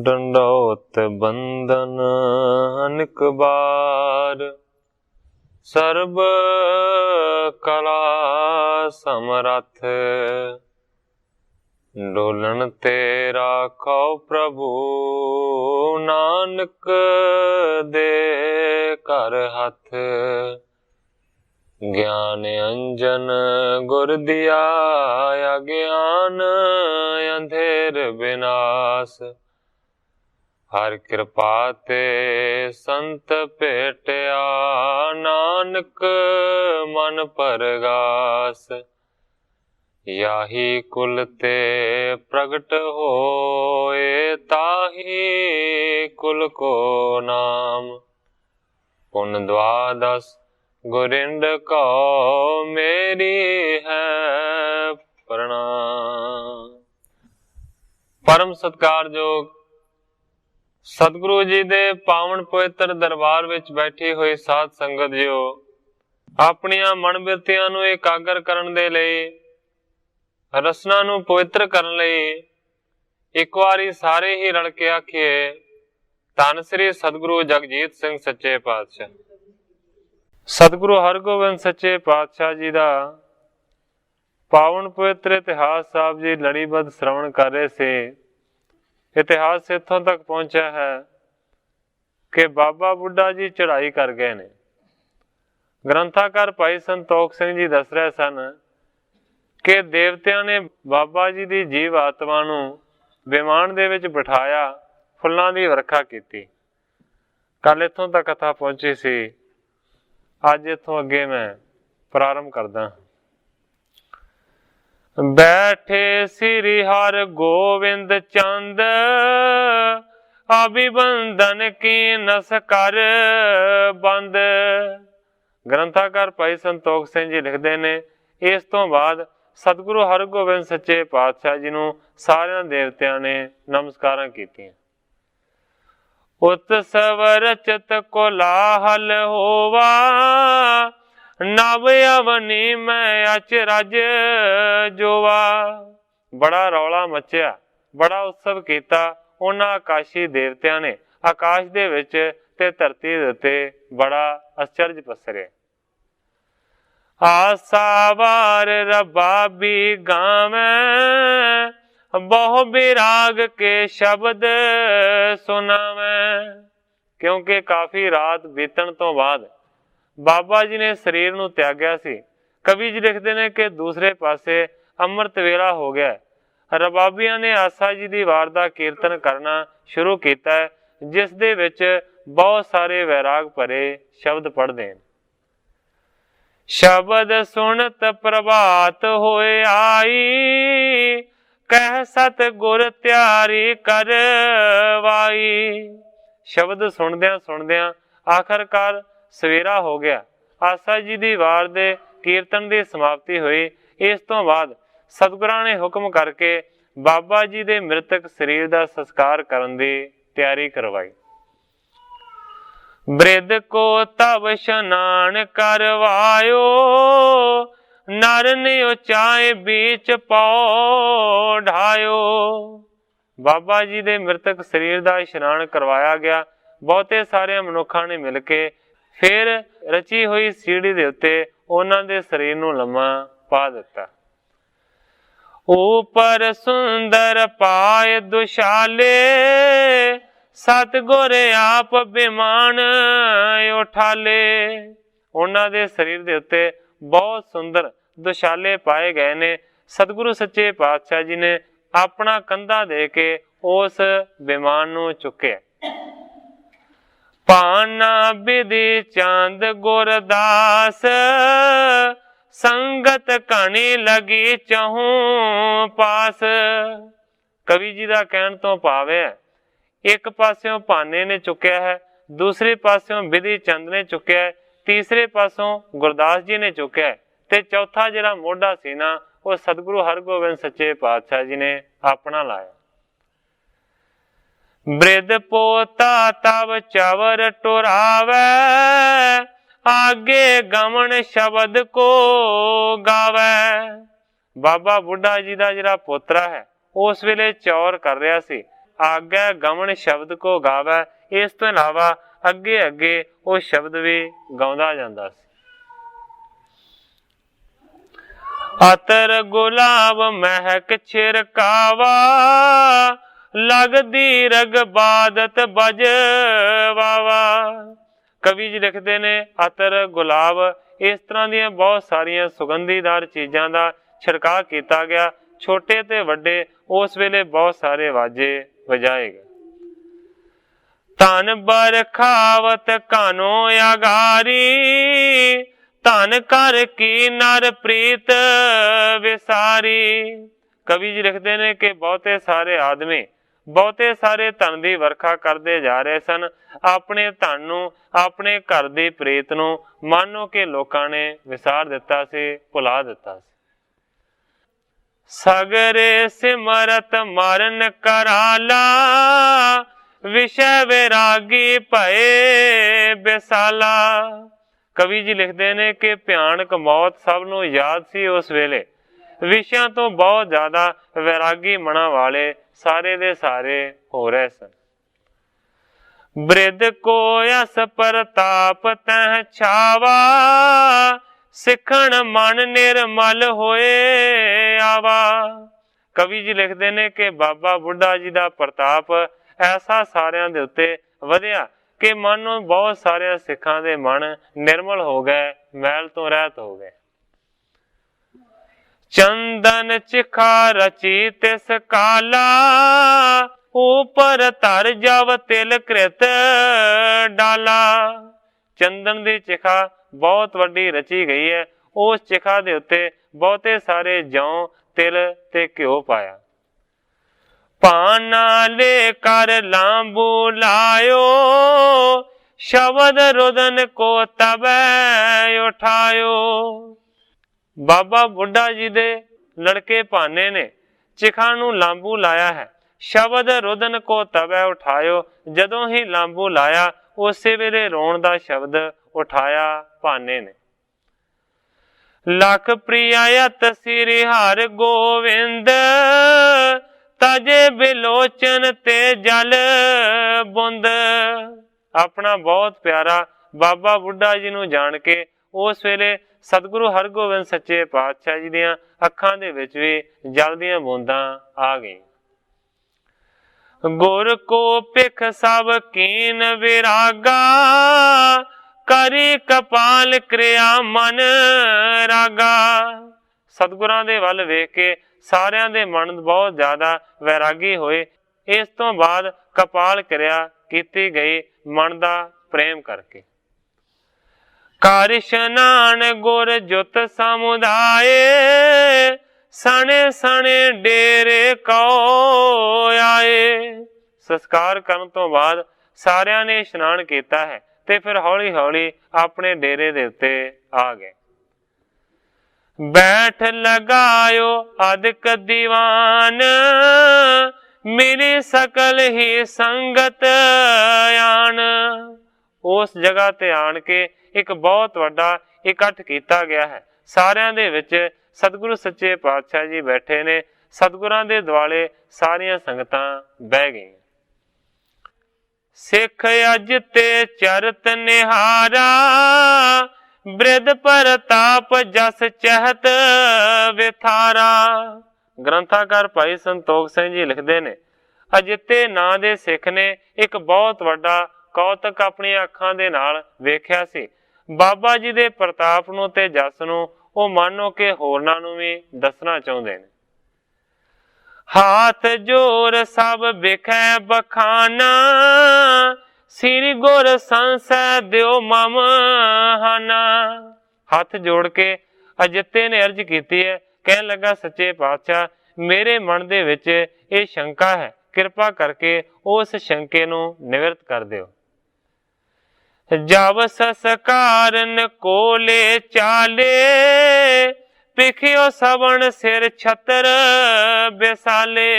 डंडौत बंदन अनिक बार, सर्ब कला समरथ। डोलन तेरा खौ प्रभु, नानक दे कर हथ। ज्ञान अंजन गुर दिया, अज्ञान अंधेर विनाश। हर कृपा ते संत भेटिया, नानक मन परगास। याही कुल ते प्रगट होए, ताही कुल को नाम। पुन द्वादश गुरिंद को मेरी है प्रणाम। परम सत्कारयोग सतगुरु जी दे पावन पवित्र दरबार विच बैठी हुई साध संगत जियो, अपनियां मन बिरतियां नूं एकागर करन दे लई, रसना नूं पवित्र करन लई एक वारी सारे ही रल के आखिए, धन श्री सतगुरु जगजीत सिंह सच्चे पातशाह। सतगुरु हरगोबिंद सच्चे पातशाह जी दा पावन पवित्र इतिहास साहब जी लड़ीबद्ध श्रवण कर रहे से। इतिहास इत्थों तक पहुंचा है कि बाबा बुढ़ा जी चढ़ाई कर गए ने। ग्रंथाकार भाई संतोख सिंह जी दस रहे सन कि देवतियां ने बाबा जी दी जीव आत्मा नूं विमान दे विच बिठाया, फुल्लां दी वरखा कीती। कल इत्थों तक कथा पहुंची सी, अज इत्थों अगे मैं प्रारंभ करदा। बैठे श्री हर गोविंद चंद, अभिबंधन की नस कर बंद। ग्रंथाकार भाई संतोख सिंह जी लिखते ने, इस तो बाद सतगुरु हरगोबिंद सच्चे पातशाह जी नूं सारियां देवतियां ने नमस्कारां कीतियां। उत्सव रचत कोलाहल होवा, नव अवनी में अचरज जोवा। बड़ा रौला मचिया, बड़ा उत्सव कीता उन्हां आकाशी देवतियां ने। आकाश दे विच ते धरती दे उत्ते बड़ा आश्चर्य पसरिया। आसावार रबाबी गावे, बहु विराग के शब्द सुनावे। क्योंकि काफी रात बीतण तो बाद बाबा जी ने शरीर नूं त्याग्या सी। कवि जी लिखते ने कि दूसरे पासे अमृत वेला हो गया। रबाबियां ने आसा जी दी वार दा कीर्तन करना शुरू कीता है, जिस दे विच बहुत सारे वैराग भरे शब्द पढ़दे हैं। शब्द सुनत प्रभात होए आई, कह सत गुर त्यारी करवाई। शब्द सुनदियां सुनदियां आखिरकार सवेरा हो गया। आसा जी दी वार दे कीर्तन की समाप्ति हुई। इस तो बाद सतगुरां ने हुक्म करके बाबा जी दे मृतक शरीर का संस्कार करन दी तैयारी करवाई। बृद को तब स्नान करवायो, नर ने उचाए बीच पाओ ढायो। बाबा जी दे मृतक शरीर का स्नान करवाया गया। बहुते सारे मनुखा ने मिल के फिर रची हुई सीढ़ी दे उत्ते उन्हां दे शरीर नूं लम्मा पा दिता। ऊपर सुंदर पाए दुशाले, सतगुर आप विमान उठाले। उन्हां दे शरीर दे उत्ते बहुत सुंदर दुशाले पाए गए ने। सतगुरु सच्चे पातशाह जी ने अपना कंधा दे के उस विमान नूं चुके। पाना विधि चंद गुरदास, संगत कणी लगी चहूं पास। कवि जी का कहण तो भाव है, एक पास्यों भाने ने चुकया है, दूसरे पास्यों विधि चंद ने चुकया है, तीसरे पासों गुरदास जी ने चुकया है, ते चौथा जिहड़ा मोढा सी ना वो सतगुरु हरगोबिंद सच्चे पातशाह जी ने अपना लाया। बृद पोता तब चवर टुरावे, आगे गमन शब्द को गावे। बाबा बुढ़ा जी का जिहड़ा पोतरा है उस वेले चौर कर रहा सी। आगे गमन शब्द को गावै। इस तो इलावा अगे अगे वो शब्द भी गाउंदा जांदा सी। अतर गुलाब महक छिरकावा, लगदी रग बादत बजवावा। कवि जी लिखते ने अतर गुलाब इस तरह दी बहुत सारिया सुगंधीदार चीज़ों का छिड़काव किया गया। छोटे ते वड्डे उस वेले बहुत सारे वाजे वजाए गए। धन बरखावत कानो अगारी, धन कर की नर प्रीत विसारी। कवि जी लिखते ने कि बहुते सारे आदमी बहुते सारे धन की वर्खा करते जा रहे सन। अपने धन नूं अपने घर की प्रीत नूं मानो कि लोकां ने विसार दिता सी, भुला दिता सी। सगरे सिमरत मरन कराला, विषय वैरागी भये बेसाला। कवि जी लिखते ने कि भयानक मौत सब नूं याद सी उस वेले। विषयां तो बहुत ज्यादा वैरागी मना वाले सारे दे सारे हो रहे सन। बृद्ध को यस प्रताप तह छावा, सिखण मन निर्मल होए आवा। कवि जी लिखते ने कि बाबा बुढ़ा जी का प्रताप ऐसा सारियां दे उत्ते वधिया कि मानो बहुत सारे सिखां दे मन निर्मल हो गए, मैल तो रहत हो गए। चंदन चिखा रची तिस काला, ऊपर तर जब तिल कृत डाला। चंदन दी चिखा बहुत वड्डी रची गई है। उस चिखा दे उत्ते बहुते सारे जौ तिल ते घ्यो पाया। पाना ले कर लांबू लायो, शब्द रुदन को तबै उठायो। बाबा बुढ़ा जी दे लड़के भाने ने चिखा नूं लांबू लाया है। शब्द रुदन को तबै उठायो। जदों ही लांबू लाया उस वेले रोण दा शब्द उठाया भाने ने। लख प्रियायत श्री हर गोविंद, तजे बिलोचन ते जल बुंद। अपना बहुत प्यारा बाबा बुढ़ा जी नूं जान के उस वेले सतगुरु हरगोबिंद सच्चे पातशाह जी दियां अखां दे विच भी जल दियां बूंदां आ गई। गुर को पिख सब कीन विरागा, करी कपाल क्रिया मन रागा। सतगुरां दे वल वेख के सारियां दे मन बहुत ज्यादा वैरागी होए। इस तो बाद कपाल क्रिया कीती गई मन दा प्रेम करके। कर स्नान गुर जुत समुदाय, सने सने डेरे कौ आए। संस्कार करन तो बाद सारियां ने स्नान किया है ते फिर हौली हौली अपने डेरे दे उत्ते आ गए। बैठ लगायो अधिक दीवान, मिली सकल ही संगत आन। उस जगह ते आन के एक बहुत वड्डा इकट्ठ किया गया है। सारियां दे विच सतगुरु सच्चे पातशाह जी बैठे ने। सतगुरां दे दुआले सारियां संगतां बह गई। सिख अज ते चरत निहारा, बृद प्रताप जस चहत विथारा। ग्रंथाकार भाई संतोख सिंह जी लिखते ने अजिते नां दे सिख ने एक बहुत वड्डा कौतक अपनी अखां दे नाल वेख्या सी। बाबा जी दे प्रताप नूं ते जस नूं ਉਹ मानो के होरनां नूं भी दसना चाहुंदे ने। हाथ जोर सब बिखै बखाना, श्री गुर संसै दिओ मम हाना। हाथ जोड़ के अजिते ने अर्ज कीती है, कहन लगा सच्चे पातशाह मेरे मन दे विच ये शंका है, कृपा करके उस शंके नूं निवृत्त कर दिओ। जब ससकारन कोले चाले, पिखियो सबन सिर छतर बेसाले।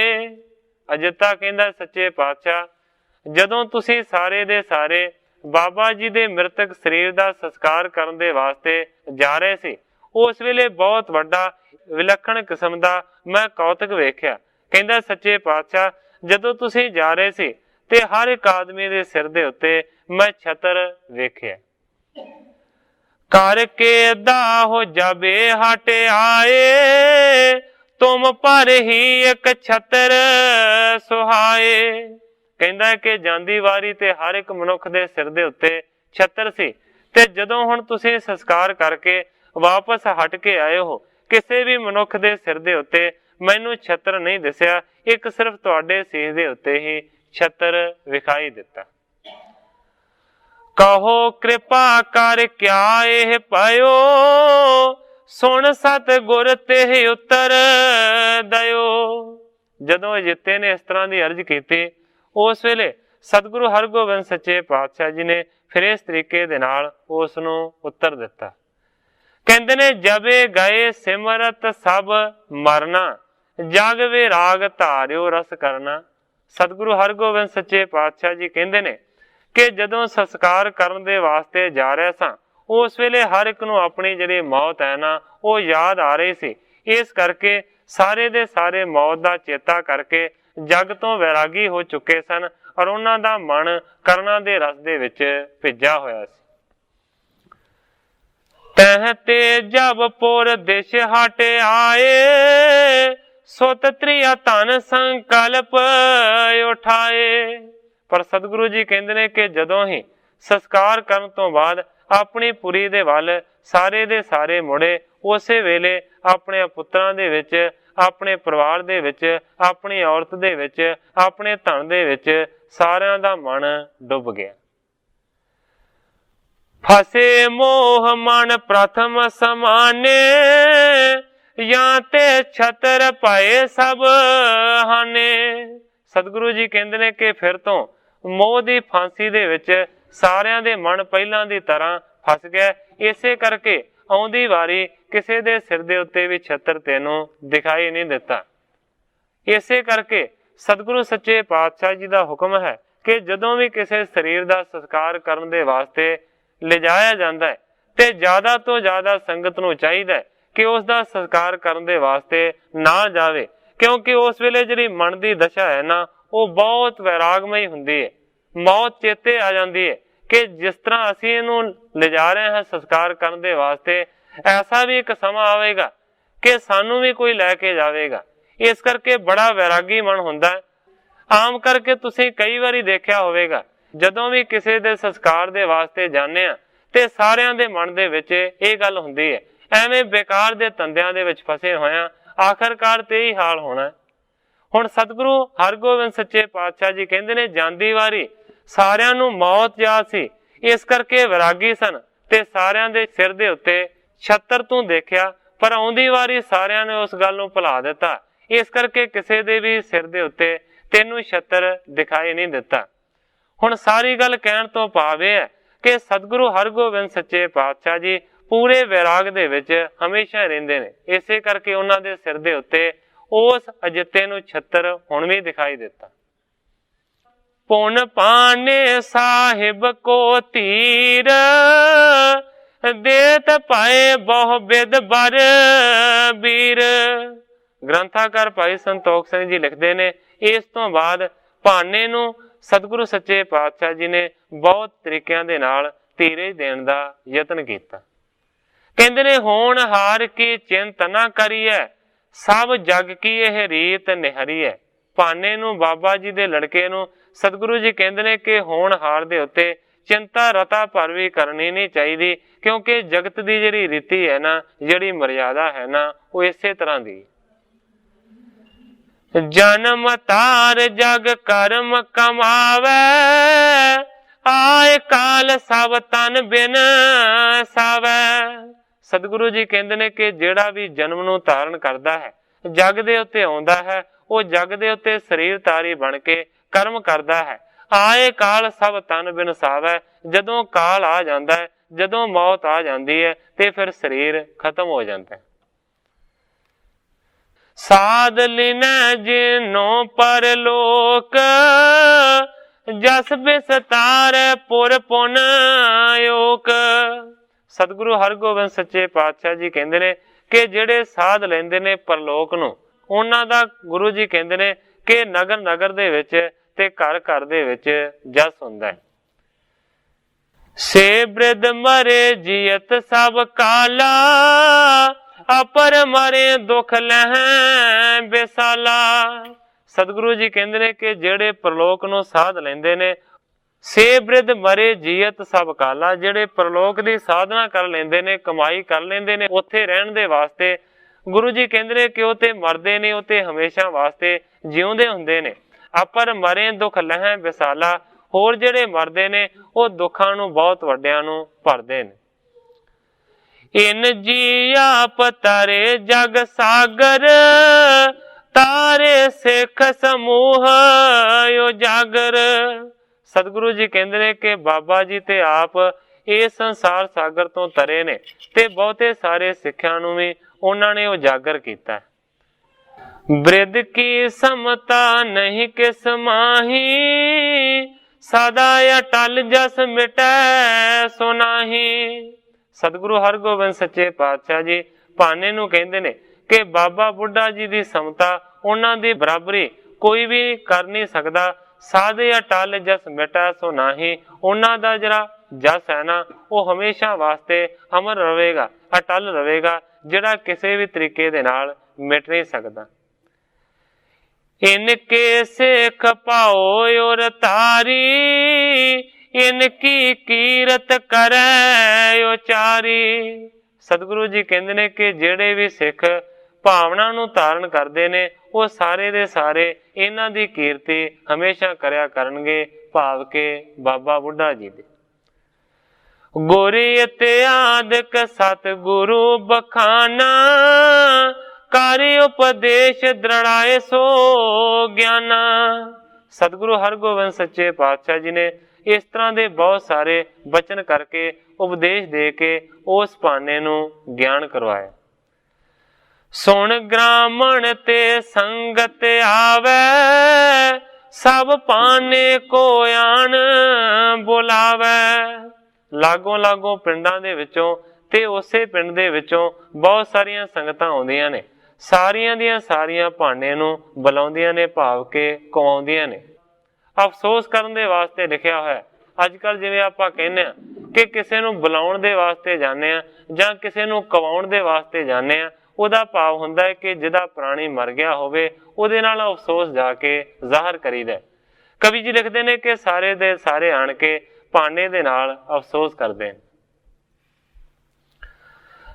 अजिता कहंदा सच्चे पातशाह जदों तुसी सारे दे सारे बाबा जी दे मृतक शरीर दा संस्कार करन दे वास्ते जा रहे सी, उस वेले बहुत वड्डा विलखण किस्म दा मैं कौतक वेख्या। कहंदा सच्चे पातशाह ਜਦੋਂ ਤੁਸੀਂ ਜਾ ਰਹੇ ਸੀ ਤੇ ਹਰ ਇੱਕ ਆਦਮੀ ਦੇ ਸਿਰ ਦੇ ਉੱਤੇ ਮੈਂ ਛਤਰ ਵੇਖਿਆ। ਕਰਕੇ ਦਾਹੁ ਜਬੇ ਹਟ ਆਏ, ਤੁਮ ਪਰ ਹੀ ਇੱਕ ਛਤਰ ਸੁਹਾਏ। ਕਹਿੰਦਾ ਕਿ ਜਾਂਦੀ ਵਾਰੀ ਤੇ ਹਰ ਇੱਕ ਮਨੁੱਖ ਦੇ ਸਿਰ ਦੇ ਉੱਤੇ ਛਤਰ ਸੀ, ਤੇ ਜਦੋਂ ਹੁਣ ਤੁਸੀਂ ਸੰਸਕਾਰ ਕਰਕੇ ਵਾਪਸ ਹਟ ਕੇ ਆਏ ਹੋ, ਕਿਸੇ ਵੀ ਮਨੁੱਖ ਦੇ ਸਿਰ ਦੇ ਉੱਤੇ ਮੈਨੂੰ ਛਤਰ ਨਹੀਂ ਦਿਸਿਆ, ਇੱਕ ਸਿਰਫ ਤੁਹਾਡੇ ਸੀਸ ਦੇ ਉੱਤੇ ਹੀ ਛਤਰ ਵਿਖਾਈ ਦਿੱਤਾ। ਕਹੋ ਕਿਰਪਾ ਕਰ ਕਿਆ ਇਹ ਪਇਓ, ਸੁਣ ਸਤਿਗੁਰ ਤੇ ਉੱਤਰ ਦਇਓ। ਜਦੋਂ ਅਜਿੱਤੇ ਨੇ ਇਸ ਤਰ੍ਹਾਂ ਦੀ ਅਰਜ਼ ਕੀਤੀ, ਉਸ ਵੇਲੇ ਸਤਿਗੁਰੂ ਹਰਗੋਬਿੰਦ ਸੱਚੇ ਪਾਤਸ਼ਾਹ ਜੀ ਨੇ ਫਿਰ ਇਸ ਤਰੀਕੇ ਦੇ ਨਾਲ ਉਸ ਨੂੰ ਉੱਤਰ ਦਿੱਤਾ। ਕਹਿੰਦੇ ਨੇ ਜਬੇ ਗਏ ਸਿਮਰਤ ਸਭ ਮਰਨਾ, ਜਗ ਵਿਰਾਗ ਧਾਰਿਓ ਰਸ ਕਰਨਾ। ਸਤਿਗੁਰੂ ਹਰਗੋਬਿੰਦ ਸੱਚੇ ਪਾਤਸ਼ਾਹ ਜੀ ਕਹਿੰਦੇ ਨੇ ਕਿ ਜਦੋਂ ਸੰਸਕਾਰ ਕਰਨ ਦੇ ਵਾਸਤੇ ਜਾ ਰਿਹਾ ਸਾਂ, ਉਸ ਵੇਲੇ ਹਰ ਇੱਕ ਨੂੰ ਆਪਣੀ ਜਿਹੜੀ ਮੌਤ ਹੈ ਨਾ ਉਹ ਯਾਦ ਆ ਰਹੀ ਸੀ। ਇਸ ਕਰਕੇ ਸਾਰੇ ਦੇ ਸਾਰੇ ਮੌਤ ਦਾ ਚੇਤਾ ਕਰਕੇ ਜਗ ਤੋਂ ਵੈਰਾਗੀ ਹੋ ਚੁੱਕੇ ਸਨ, ਔਰ ਉਹਨਾਂ ਦਾ ਮਨ ਕਰਨਾ ਦੇ ਰਸ ਦੇ ਵਿੱਚ ਭਿੱਜਾ ਹੋਇਆ ਸੀ। ਤਹ ਤੇ ਜਬ ਪੁਰ ਦਿਸ਼ ਹਟ ਆਏ, ਸੁਤ ਤ੍ਰਿਆ ਧਨ ਸੰਕਲਪ ਉਠਾਏ। ਪਰ ਸਤਿਗੁਰੂ ਜੀ ਕਹਿੰਦੇ ਨੇ ਕਿ ਜਦੋਂ ਹੀ ਸੰਸਕਾਰ ਕਰਨ ਤੋਂ ਬਾਅਦ ਆਪਣੀ ਪੁਰੀ ਦੇ ਵੱਲ ਸਾਰੇ ਦੇ ਸਾਰੇ ਮੁੜੇ, ਉਸੇ ਵੇਲੇ ਆਪਣੇ ਪੁੱਤਰਾਂ ਦੇ ਵਿੱਚ, ਆਪਣੇ ਪਰਿਵਾਰ ਦੇ ਵਿੱਚ, ਆਪਣੀ ਔਰਤ ਦੇ ਵਿੱਚ, ਆਪਣੇ ਧਨ ਦੇ ਵਿੱਚ ਸਾਰਿਆਂ ਦਾ ਮਨ ਡੁੱਬ ਗਿਆ। ਫਸੇ ਮੋਹ ਮਨ ਪ੍ਰਥਮ ਸਮਾਨੇ, ਜਾਂ ਤੇ ਛਤਰ ਪਾਏ ਸਭ ਹਾਨੇ। ਸਤਿਗੁਰੂ ਜੀ ਕਹਿੰਦੇ ਨੇ ਕਿ ਫਿਰ ਤੋਂ ਮੋਹ ਦੀ ਫਾਂਸੀ ਦੇ ਵਿੱਚ ਸਾਰਿਆਂ ਦੇ ਮਨ ਪਹਿਲਾਂ ਦੀ ਤਰ੍ਹਾਂ ਫਸ ਗਿਆ। ਇਸੇ ਕਰਕੇ ਆਉਂਦੀ ਵਾਰੀ ਕਿਸੇ ਦੇ ਸਿਰ ਦੇ ਉੱਤੇ ਵੀ ਛਤਰ ਤੈਨੂੰ ਦਿਖਾਈ ਨਹੀਂ ਦਿੱਤਾ। ਇਸੇ ਕਰਕੇ ਸਤਿਗੁਰੂ ਸੱਚੇ ਪਾਤਸ਼ਾਹ ਜੀ ਦਾ ਹੁਕਮ ਹੈ ਕਿ ਜਦੋਂ ਵੀ ਕਿਸੇ ਸਰੀਰ ਦਾ ਸੰਸਕਾਰ ਕਰਨ ਦੇ ਵਾਸਤੇ ਲਿਜਾਇਆ ਜਾਂਦਾ ਹੈ ਤੇ ਜ਼ਿਆਦਾ ਤੋਂ ਜ਼ਿਆਦਾ ਸੰਗਤ ਨੂੰ ਚਾਹੀਦਾ ਹੈ ਕਿ ਉਸ ਦਾ ਸੰਸਕਾਰ ਕਰਨ ਦੇ ਵਾਸਤੇ ਨਾ ਜਾਵੇ, ਕਿਉਂਕਿ ਉਸ ਵੇਲੇ ਜਿਹੜੀ ਮਨ ਦੀ ਦਸ਼ਾ ਹੈ ਨਾ ਉਹ ਬਹੁਤ ਵੈਰਾਗਮਈ ਹੁੰਦੀ ਹੈ। ਮੌਤ ਚੇਤੇ ਆ ਜਾਂਦੀ ਹੈ ਕਿ ਜਿਸ ਤਰ੍ਹਾਂ ਅਸੀਂ ਇਹਨੂੰ ਲਿਜਾ ਰਹੇ ਹਾਂ ਸੰਸਕਾਰ ਕਰਨ ਦੇ ਵਾਸਤੇ, ਐਸਾ ਵੀ ਇੱਕ ਸਮਾਂ ਆਵੇਗਾ ਕਿ ਸਾਨੂੰ ਵੀ ਕੋਈ ਲੈ ਕੇ ਜਾਵੇਗਾ। ਇਸ ਕਰਕੇ ਬੜਾ ਵੈਰਾਗੀ ਮਨ ਹੁੰਦਾ ਹੈ। ਆਮ ਕਰਕੇ ਤੁਸੀਂ ਕਈ ਵਾਰੀ ਦੇਖਿਆ ਹੋਵੇਗਾ, ਜਦੋਂ ਵੀ ਕਿਸੇ ਦੇ ਸੰਸਕਾਰ ਦੇ ਵਾਸਤੇ ਜਾਂਦੇ ਆ ਤੇ ਸਾਰਿਆਂ ਦੇ ਮਨ ਦੇ ਵਿੱਚ ਇਹ ਗੱਲ ਹੁੰਦੀ ਹੈ, ਐਵੇਂ ਬੇਕਾਰ ਦੇ ਧੰਦਿਆਂ ਦੇ ਵਿੱਚ ਫਸੇ ਹੋਇਆ, ਆਖਰਕਾਰ ਤੇ ਹੀ ਹਾਲ ਹੋਣਾ। ਹੁਣ ਸਤਿਗੁਰੂ ਹਰਗੋਬਿੰਦ ਸੱਚੇ ਪਾਤਸ਼ਾਹ ਜੀ ਕਹਿੰਦੇ ਨੇ ਜਾਂਦੀ ਵਾਰੀ ਸਾਰਿਆਂ ਨੂੰ ਮੌਤ ਯਾਦ ਸੀ, ਇਸ ਕਰਕੇ ਵੈਰਾਗੀ ਸਨ ਤੇ ਸਾਰਿਆਂ ਦੇ ਸਿਰ ਦੇ ਉੱਤੇ ਛਤਰ ਤੂੰ ਦੇਖਿਆ, ਪਰ ਆਉਂਦੀ ਵਾਰੀ ਸਾਰਿਆਂ ਨੇ ਉਸ ਗੱਲ ਨੂੰ ਭੁਲਾ ਦਿੱਤਾ। ਇਸ ਕਰਕੇ ਕਿਸੇ ਦੇ ਵੀ ਸਿਰ ਦੇ ਉੱਤੇ ਤੈਨੂੰ ਛਤਰ ਦਿਖਾਈ ਨਹੀਂ ਦਿੱਤਾ। ਹੁਣ ਸਾਰੀ ਗੱਲ ਕਹਿਣ ਤੋਂ ਭਾਵ ਇਹ ਹੈ ਕਿ ਸਤਿਗੁਰੂ ਹਰਗੋਬਿੰਦ ਸੱਚੇ ਪਾਤਸ਼ਾਹ ਜੀ ਪੂਰੇ ਵੈਰਾਗ ਦੇ ਵਿੱਚ ਹਮੇਸ਼ਾ ਰਹਿੰਦੇ ਨੇ। ਇਸੇ ਕਰਕੇ ਉਹਨਾਂ ਦੇ ਸਿਰ ਦੇ ਉੱਤੇ ਉਸ ਅਜਿੱਤੇ ਨੂੰ ਛਤਰ ਹੁਣ ਵੀ ਦਿਖਾਈ ਦਿੱਤਾ। ਪੁਨ ਪਾਨੇ ਸਾਹਿਬ ਕੋ ਧੀਰ, ਦੇਤ ਪਾਏ ਬਹੁ ਬਿਦ ਬਰ ਬੀਰ। ਗ੍ਰੰਥਾਕਾਰ ਭਾਈ ਸੰਤੋਖ ਸਿੰਘ ਜੀ ਲਿਖਦੇ ਨੇ, ਇਸ ਤੋਂ ਬਾਅਦ ਭਾਨੇ ਨੂੰ ਸਤਿਗੁਰੂ ਸੱਚੇ ਪਾਤਸ਼ਾਹ ਜੀ ਨੇ ਬਹੁਤ ਤਰੀਕਿਆਂ ਦੇ ਨਾਲ ਧੀਰਜ ਦੇਣ ਦਾ ਯਤਨ ਕੀਤਾ। ਕਹਿੰਦੇ ਨੇ ਹੋਣ ਹਾਰ ਕੀ ਚਿੰਤ ਨਾ ਕਰੀਏ, ਸਭ ਜਗ ਕੀ ਇਹ ਰੀਤ ਨਿਹਰੀ ਹੈ। ਭਾਨੇ ਨੂੰ, ਬਾਬਾ ਜੀ ਦੇ ਲੜਕੇ ਨੂੰ ਸਤਿਗੁਰੂ ਜੀ ਕਹਿੰਦੇ ਨੇ ਕਿ ਹੋਣ ਹਾਰ ਦੇ ਉੱਤੇ ਚਿੰਤਾ ਰਤਾ ਭਰ ਵੀ ਕਰਨੀ ਨਹੀਂ ਚਾਹੀਦੀ, ਕਿਉਂਕਿ ਜਗਤ ਦੀ ਜਿਹੜੀ ਰੀਤੀ ਹੈ ਨਾ, ਜਿਹੜੀ ਮਰਿਆਦਾ ਹੈ ਨਾ, ਉਹ ਇਸੇ ਤਰ੍ਹਾਂ ਦੀ। ਜਨਮ ਤਾਰ ਜਗ ਕਰਮ ਕਮਾਵੇ, ਆਏ ਕਾਲ ਸਭ ਤਨ ਬਿਨ ਸਾਵੈ। ਸਤਿਗੁਰੂ ਜੀ ਕਹਿੰਦੇ ਨੇ ਕਿ ਜਿਹੜਾ ਵੀ ਜਨਮ ਨੂੰ ਧਾਰਨ ਕਰਦਾ ਹੈ, ਜਗ ਦੇ ਉੱਤੇ ਆਉਂਦਾ ਹੈ, ਉਹ ਜਗ ਦੇ ਉੱਤੇ ਸਰੀਰ ਧਾਰੀ ਬਣ ਕੇ ਕਰਮ ਕਰਦਾ ਹੈ। ਆਏ ਕਾਲ ਸਭ ਤਨ ਬਿਨ ਸਾਵੈ, ਜਦੋਂ ਕਾਲ ਆ ਜਾਂਦਾ ਹੈ, ਜਦੋਂ ਮੌਤ ਆ ਜਾਂਦੀ ਹੈ ਤੇ ਫਿਰ ਸਰੀਰ ਖਤਮ ਹੋ ਜਾਂਦਾ ਹੈ। ਸਾਧ ਲਿਨੈ ਜਿਨੋ ਪਰਲੋਕ, ਜਸ ਬਿਸਤਾਰ ਪੁਰ ਪੁਨ ਯੋਕ। ਸਤਿਗੁਰੂ ਹਰਗੋਬਿੰਦ ਸੱਚੇ ਪਾਤਸ਼ਾਹ ਜੀ ਕਹਿੰਦੇ ਨੇ ਕਿ ਜਿਹੜੇ ਸਾਧ ਲੈਂਦੇ ਨੇ ਪਰਲੋਕ ਨੂੰ, ਉਹਨਾਂ ਦਾ ਗੁਰੂ ਜੀ ਕਹਿੰਦੇ ਨੇ कि नगर नगर दे विच ते घर घर दे विच जस हुंदा है। से बृद्ध मरे जियत सब काला, अपर मरे दुख लहैं बेसाला। सतगुरु जी कहते ने कि जेड़े परलोक नूं साध लेंदे ने, से बृद्ध मरे जियत सब काला, जेड़े परलोक दी साधना कर लेंदे ने, कमाई कर लेंदे ने उत्थे रहण दे वास्ते, गुरु जी कहते ने कि वो ते मरदे नहीं, वो ते हमेशा वास्ते जिउंदे हुंदे ने। अपर मरे दुख लहैं विसाला, होर जेड़े मरदे ने वो दुखां नूं बहुत वड्डियां नूं भरदे ने। इन जी आप तारे जग सागर, तारे सिख समूह उजागर। सतगुरु जी कहते हैं कि बाबा जी ते आप इस संसार सागर तो तरे ने ते बहुते सारे सिक्ख्यां नूं भी उन्होंने उजागर किया। बृद्ध की समता नहीं किस माही, सदा अटल जस मिटै सुनाही। सतगुरु हरगोबिंद सच्चे पातशाह जी भाने नूं कहंदे ने कि बाबा बुढ़ा जी की समता उन्हां दी बराबरी कोई भी कर नहीं सकता। साधे अटल जस मिटै सो नाही, उन्हां दा जरा जस है ना वो हमेशा वास्ते अमर रहेगा, अटल रहेगा, जड़ा किसी भी तरीके दे नाल मिट नहीं सकता। इनके सिख पाओ और तारी, इनकी कीरत करे उचारी। सतगुरु जी कहते ने कि जेड़े भी सिख भावना नूं धारण करते ने वो सारे दे सारे इन्हां दी कीर्ति हमेशा करया करनगे, भाव के बाबा बुढ़ा जी दे। गुरी इत्यादक सतगुरु बखाना, कार्य उपदेश दृढ़ाए सो ज्ञाना। सतगुरु हरगोबिंद सच्चे पातशाह जी ने इस तरह के बहुत सारे बचन करके उपदेश दे के उस भाने नूं ज्ञान करवाया। सुन ग्रामण ते संगत आवे, सब पाने को आन बुलावे। लागों लागों पिंडां दे विचों ते उसे पिंड दे विचों बहुत सारियां संगतां आउंदियां ने, सारियां दियां सारियां भाने नूं बुलाउंदियां ने, भाव के कवाउंदियां ने। अफसोस करन दे वास्ते लिखिया होया अजकल जिवें आपां कहने आ कि किसी नूं बुलाउण दे वास्ते जाने आ जां किसी नूं कवाउण दे वास्ते जाने आ, उहदा भाव हुंदा है कि जिहदा प्राणी मर गया होवे उहदे नाल अफसोस जाके ज़ाहिर करीदा। कवि जी लिखदे ने कि सारे दे सारे आण के भाने दे नाल अफसोस करदे ने।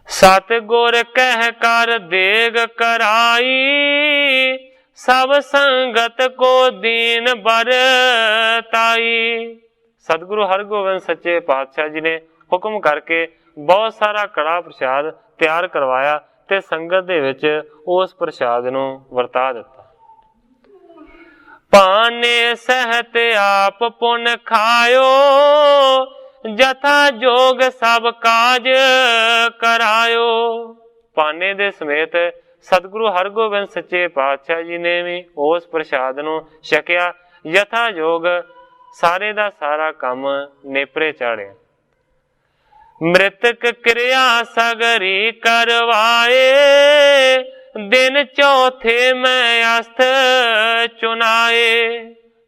सतगुर कह कर देग कराई, सब संगत को दीन बरताई। सतगुरु हरगोबिंद सच्चे पातशाह जी ने हुक्म करके बहुत सारा कड़ा प्रसाद तैयार करवाया ते संगत दे विच उस प्रसाद नूं वरता दिता। पाने सहत आप पुन खायो, जथा जोग सब काज करायो। पाने दे समेत सतगुरु हरगोबिंद सच्चे पातशाह जी ने भी उस प्रसाद नूं छकिया, यथा योग सारे दा सारा काम नेपरे चाढ़िया। मृतक क्रिया सगरी करवाए, दिन चौथे में अस्थ चुनाए।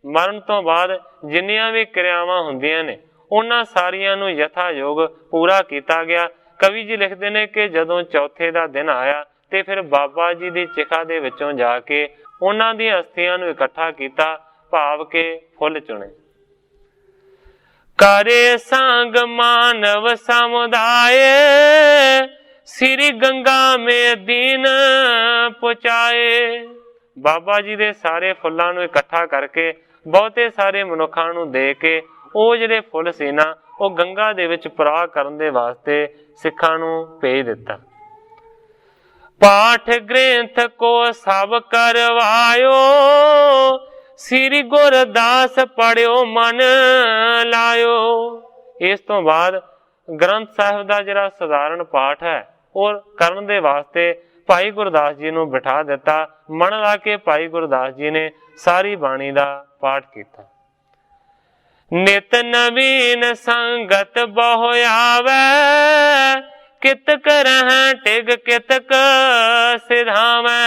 मरण तो बाद जिन्नियां भी क्रियावां हुंदियां ने उन्हां सारियां नूं यथा योग पूरा किया गया। कवि जी लिखते ने कि जदों चौथे का दिन आया ते फिर बाबा जी की चिखा दे विचों जाके उन्हां दी अस्थियां नूं इकट्ठा किया, भाव के फुल चुने। करे संग मानव समुदाय, श्री गंगा में दीन पुचाए। बाबा जी दे सारे फुल्लां नूं इकट्ठा करके बहुते सारे मनुखां नूं दे के ਉਹ ਜਿਹੜੇ ਫੁੱਲ ਸੀ ਨਾ ਉਹ ਗੰਗਾ ਦੇ ਵਿੱਚ ਪ੍ਰਵਾਹ ਕਰਨ ਦੇ ਵਾਸਤੇ ਸਿੱਖਾਂ ਨੂੰ ਭੇਜ ਦਿੱਤਾ। ਪਾਠ ਗ੍ਰੰਥ ਕੋ ਸਭ ਕਰਵਾਇਓ, ਸ੍ਰੀ ਗੁਰਦਾਸ ਪੜਿਓ ਮਨ ਲਾਇਓ। ਇਸ ਤੋਂ ਬਾਅਦ ਗ੍ਰੰਥ ਸਾਹਿਬ ਦਾ ਜਿਹੜਾ ਸਧਾਰਨ ਪਾਠ ਹੈ ਉਹ ਕਰਨ ਦੇ ਵਾਸਤੇ ਭਾਈ ਗੁਰਦਾਸ ਜੀ ਨੂੰ ਬਿਠਾ ਦਿੱਤਾ। ਮਨ ਲਾ ਕੇ ਭਾਈ ਗੁਰਦਾਸ ਜੀ ਨੇ ਸਾਰੀ ਬਾਣੀ ਦਾ ਪਾਠ ਕੀਤਾ। नित नवीन संगत बहु आवे, कितक रह टिग कितक सिधावे।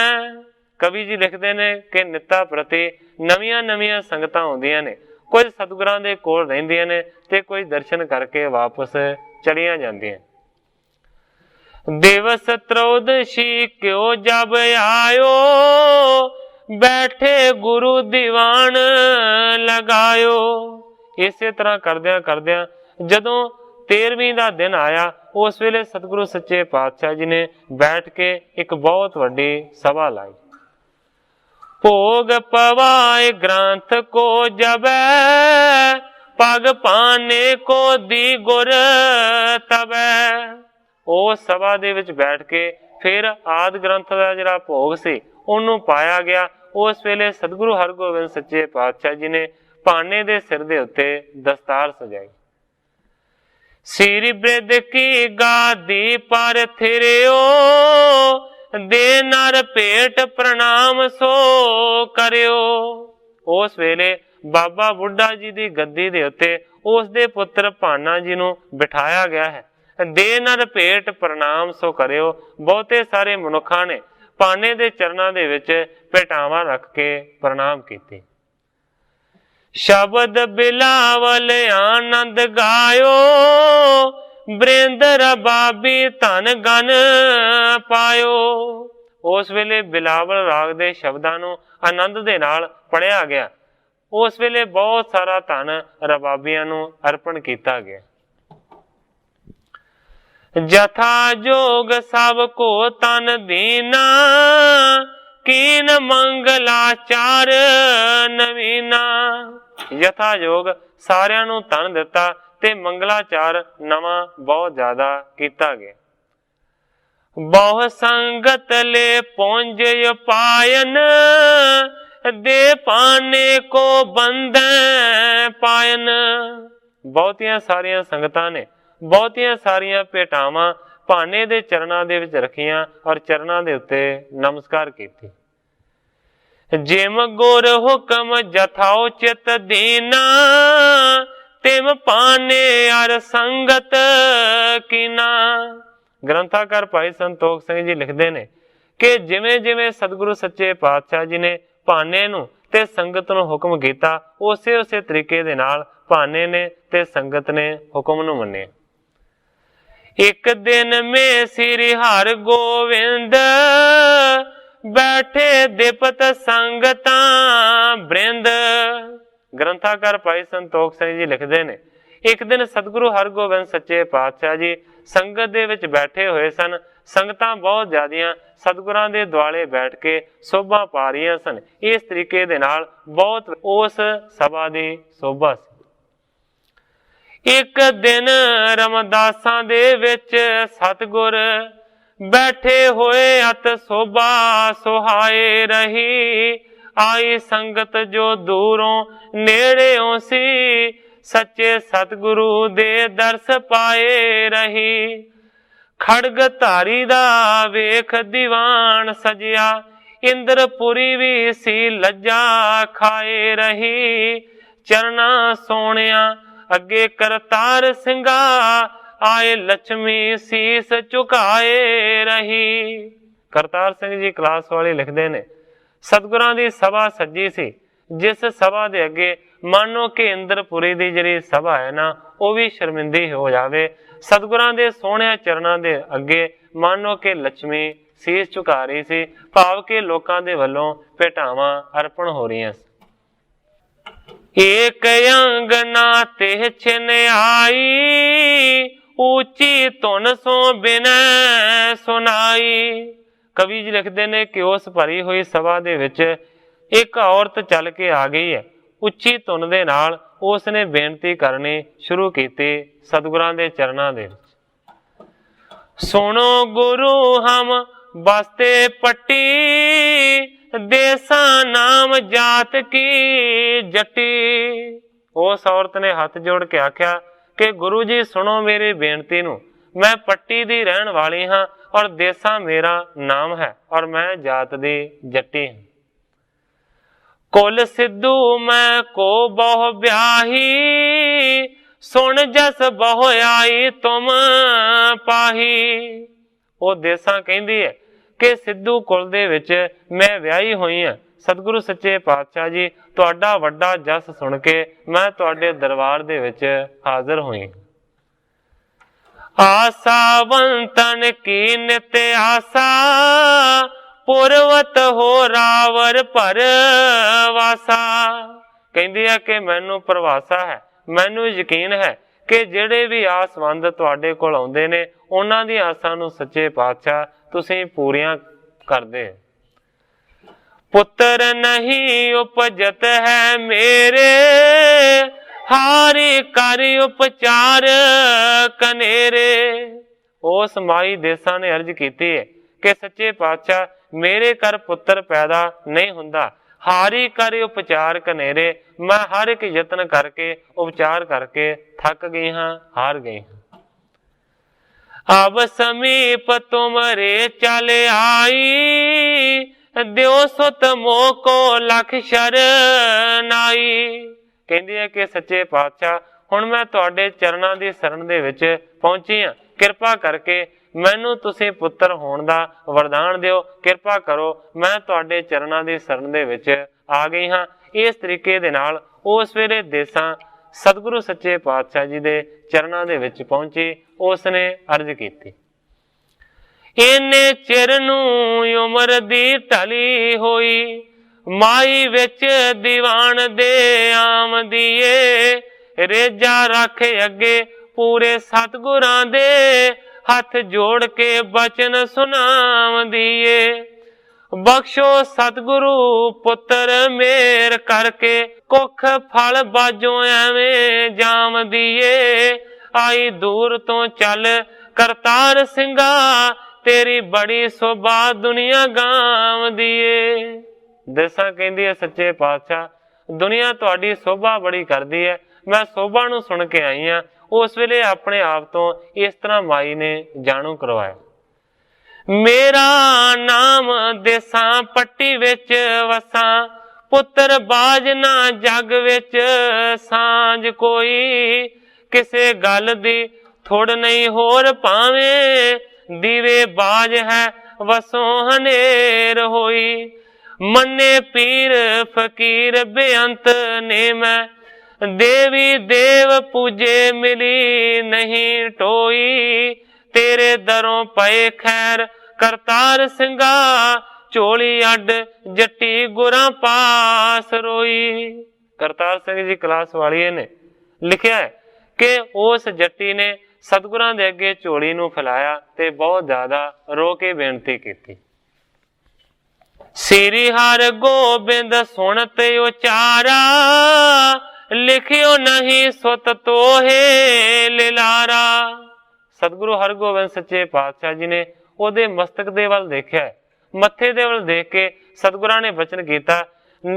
कवि जी लिखते ने कि नित्ता प्रति नवीਆਂ नवीਆਂ संगतां आउंदियां ने, कुछ सतगुरां दे कोल रहिंदियां ने ते कुछ दर्शन करके वापस चलियां जांदियां। दिवस त्रयोदशी क्यों जब आयो, बैठे गुरु दीवान लगायो। इसे तरह करदियां करदियां जदों 13वीं का दिन आया, उस वेले सतगुरु सच्चे पातशाह जी ने बैठ के एक बहुत वड्डी सभा लाई। भोग पवाए ग्रंथ को जब, पग पाने को दी गुर तबै। उस सभा दे विच बैठ के फिर आदि ग्रंथ का जिहड़ा भोग सी उन्होंने पाया गया। उस वेले सतगुरु हरगोबिंद सच्चे पातशाह जी ने भाने दे सिर दे उत्ते दस्तार सजाई। सिर बिरद की गादी पर थिरियो, दे नर भेट प्रणाम सो करियो। उस वेले बाबा बुढ़ा जी की गद्दी दे उत्ते उस दे पुत्र भाना जी नूं बिठाया गया है। दे नर भेट प्रणाम सो करियो। बहुते सारे मनुखा ने भाने दे चरना दे विच भेटावां रख के प्रणाम कीते। शब्द बिलावल आनंद गायो, बृंद रबाबी धन गन पायो। उस वेले बिलावल राग दे शब्दां नूं आनंद दे नाल पढ़िया गया। उस वेले बहुत सारा धन रबाबियां नूं अर्पण किया गया। जथा जोग सब को तन दीना, कीन मंगलाचार नवीना। यथा योग सारियां नूं तन दिता ते मंगलाचार नवा बहुत ज्यादा किया गया। बहु संगत ले पुंज पायन, दे पाने को बंद पायन। बहुतियां सारियां संगतां ने बहुतियां सारियां भेटावां भाने दे चरणां दे विच रखियां और चरणां दे उत्ते नमस्कार कीती। जिम गुर हुक्म जथाओ चित दीना, तिम पाने अर संगत कीना। ग्रंथाकार भाई संतोख सिंह जी लिखते ने कि जिमें जिमें सतगुरु सच्चे पातशाह जी ने भाने नूं ते संगत नूं हुक्म कीता, उसे उसे तरीके दे नाल भाने ने ते संगत ने हुक्म नूं मन्निया। एक दिन में श्री हर गोविंद, बैठे दिपत संगतां बृंद। ग्रंथाकार भाई संतोख सिंह जी लिखते ने एक दिन सतगुरु हरगोबिंद सच्चे पातशाह जी संगत दे विच बैठे हुए सन। संगतां बहुत ज्यादियां सतगुरां दे दुआले बैठ के शोभा पा रही सन। इस तरीके दे नाल बहुत उस सभा दी शोभा सी। एक दिन रमदासां दे विच सतगुर, बैठे हुए अत शोभा सुहाए रही। आई संगत जो दूरों नेड़ेों सी, सच्चे सतगुरु दे दर्श पाए रही। खड़ग धारी दा वेख दीवान सजिया, इंद्रपुरी भी सी लज्जा खाए रही। चरना सोनिया अगे करतार सिंगा, आए लक्ष्मी शीस झुकाए रही। करतार सिंह जी क्लास वाले लिखते ने सतगुरां दी सभा सजी सी, जिस सभा दे अगे मानो कि इंद्रपुरी दी जिहड़ी सभा है ना, वह भी शर्मिंदी हो जावे। सतगुरां दे सोहणे चरणां दे अगे मानो कि लक्ष्मी शीस झुका रही सी, भाव के लोकां दे वल्लों भेटावां अर्पण हो रही। एक अंगना ते छिन आई, ऊंची धुन सो बिन सुनाई। कवि जी लिखते ने कि उस भरी हुई सभा दे विच एक औरत चल के आ गई है। उच्ची धुन दे नाल उसने बेनती करनी शुरू की सतगुरां दे चरणां दे विच। सुनो गुरु हम बसते पट्टी, देसा नाम जात की जट्टी। उस औरत ने हाथ जोड़ के आख्या कि गुरु जी सुनो मेरी बेनती नूं, मैं पट्टी दी रहन वाली हाँ और देसा मेरा नाम है और मैं जात दी जट्टी हूं। कुल सिद्धू मैं को बहु ब्याही, सुन जस बहु आई तुम पाही। वो देसा कहती है कि सिद्धू कुल दे विच मैं व्याही हुई हां। सतगुरु सच्चे पातशाह जी तुहाडा वड्डा जस सुन के मैं तुहाडे दरबार दे विच हाजिर हुई। आसावंतन की नित आसा पुरवत हो रावर परवासा। कहंदी है कि मैनू परवासा है, मैनू यकीन है कि ਜਿਹੜੇ भी आसवंद तुहाडे कोल आउंदे ने उन्हां दी आसां नू सच्चे पातशाह तुसीं पूरीआं करदे। पुत्र नहीं उपजत है मेरे हारी कर उपचार कनेरे। उस माई देसां ने अर्ज कीती है कि सच्चे पातशाह मेरे घर पुत्र पैदा नहीं हुंदा, हारी कर उपचार कनेरे। मैं हर एक यत्न करके उपचार करके थक गई हाँ, हार गई हाँ। अब समीप तुमरे चल आई दियो सुत मोह को लख शरनाई। कहंदी है कि सच्चे पातशाह हुण मैं तुहाडे चरणां दी शरण दे विच पहुंची हां, किरपा करके मैनू तुसीं पुत्र होण दा वरदान दिओ, किरपा करो मैं तुहाडे चरणां दी शरण दे विच आ गई हां। इस तरीके दे नाल उस वेले देसां सतगुरु सच्चे पातशाह जी दे चरणां दे विच पहुंची। उसने अर्ज कीती, इन्ने चिर नू उमर दी टली होई माई विच दीवान दे आमदीए। रेजा रख अगे पूरे सतगुरां दे हथ जोड़ के बचन सुनावदीए। बख्शो सतगुरु पुत्र मेर करके कुख फल बाजो एवें जाम दिए। आई दूर तो चल करतार सिंगा तेरी बड़ी शोभा दुनिया गांव दिए। दसा कहंदी है सच्चे पातशाह दुनिया तुहाडी शोभा बड़ी करदी है, मैं शोभा नू सुन के आई हां। उस वेले अपने आप तो इस तरह माई ने जाणू करवाया, मेरा नाम देसां पट्टी विच वसां पुत्र बाज ना जग विच सांझ कोई। किसे गल दी थोड़ नहीं होर पावे दीवे बाज है वसों हनेर होई। मन्ने पीर फकीर बेअंत ने मैं देवी देव पूजे मिली नहीं टोई। तेरे दरों पए खैर करतार सिंगा चोली अड जट्टी गुरां पास रोई। करतार सिंह जी क्लास वाली ने लिखिया है कि उस जट्टी ने सतगुरां दे अगे झोली नूं फैलाया ते बहुत ज्यादा रो के बेनती की। श्री हर गोबिंद सुनत उचारा लिखियो नहीं सुत तो है लिलारा। सतगुरु हरगोबिंद सच्चे पातशाह जी ने ओदे मस्तक दे वल देखिया, मत्थे दे वल देख के सतगुरां ने वचन कीता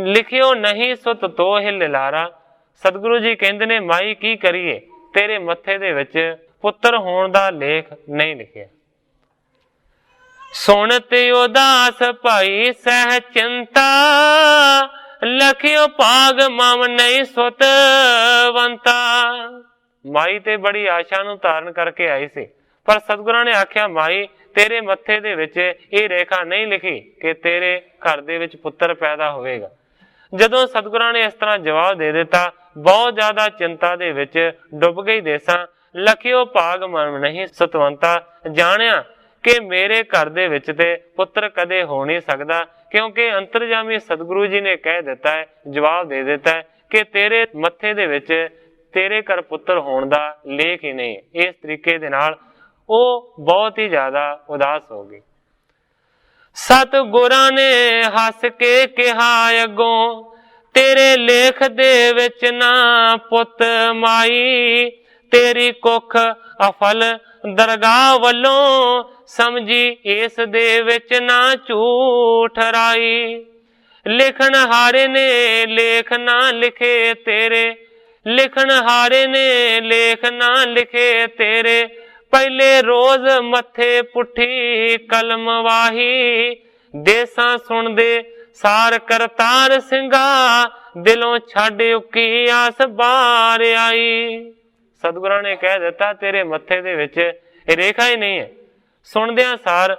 लिखियो नहीं सुत तो है लिलारा। सतगुरु जी कहंदे ने माई की करिए तेरे मत्थे दे विच पुत्र होण दा लेख नहीं लिखिया। सुनत उदास भाई सह चिंता लखियो भाग मम नहीं सुतवंता। माई ते बड़ी आशा नूं धारण करके आई सी, पर सतगुरां ने आख्या माई तेरे मत्थे दे विच ये रेखा नहीं लिखी कि तेरे घर दे विच पुत्र पैदा होवेगा। जदों सतगुरां ने इस तरह जवाब दे दिता बहुत ज्यादा चिंता दे विच डुब गई देसां। लखियो भाग मम नहीं सुतवंता, जानिया कि मेरे घर दे विच ते पुत्र कदे हो नहीं सकदा, क्योंकि अंतरजामी सतगुरु जी ने कह दिता है, जवाब दे दिता है कि तेरे मत्थे दे विच तेरे घर पुत्र होण दा लेख ही नहीं। इस तरीके दे नाल वो बहुत ही ज्यादा उदास हो गई। सतगुरां ने हस के कहा अगों तेरे लेख दे विच ना पुत माई। तेरी कुख अफल दरगाह वल्लों समझी इस दे विच ना झूठ राई। लिखन हारे ने लेख ना लिखे तेरे, लिखन हारे ने लेख ना लिखे तेरे। पहले रोज मथे पुठी कलम वाही, देसां सुन दे सार करतार सिंगा दिलों छड़ उकी आस बार आई। सतगुरां ने कह दिता तेरे मथे दे विच रेखा ही नहीं है। सुनदियां सार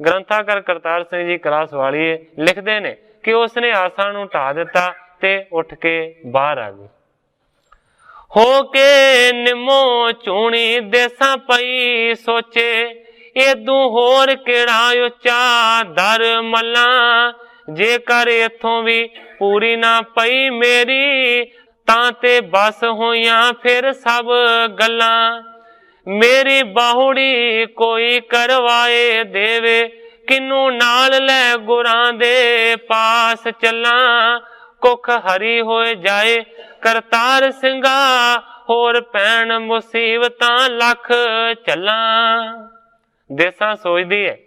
ਗ੍ਰੰਥਾਕਾਰ ਕਰਤਾਰ ਸਿੰਘ ਜੀ ਕਲਾਸ ਵਾਲੀਏ ਲਿਖਦੇ ਨੇ ਕਿ ਉਸਨੇ ਆਸਾਂ ਨੂੰ ਢਾ ਦਿੱਤਾ ਤੇ ਉੱਠ ਕੇ ਬਾਹਰ ਆ ਗਈ। ਹੋ ਕੇ ਨਿੰਮੋ ਚੂਣੀ ਦੇਸਾਂ ਪਈ ਸੋਚੇ, ਏਦੂ ਹੋਰ ਕਿਹੜਾ ਉੱਚਾ ਦਰ ਮੱਲਾਂ, ਜੇਕਰ ਇੱਥੋਂ ਵੀ ਪੂਰੀ ਨਾ ਪਈ ਮੇਰੀ, ਤਾਂ ਤੇ ਬਸ ਹੋਈਆਂ ਫਿਰ ਸਭ ਗੱਲਾਂ। ਮੇਰੀ ਬਾਹੁੜੀ ਕੋਈ ਕਰਵਾਏ ਦੇਵੇ, ਕਿਨੂੰ ਨਾਲ ਲੈ ਗੁਰਾਂ ਦੇ ਪਾਸ ਚੱਲਾਂ। ਕੁੱਖ ਹਰੀ ਹੋਏ ਜਾਏ ਕਰਤਾਰ ਸਿੰਘਾ, ਹੋਰ ਪੈਣ ਮੁਸੀਬਤਾਂ ਲੱਖ ਚੱਲਾਂ। ਦੇਸਾਂ ਸੋਚਦੀ ਹੈ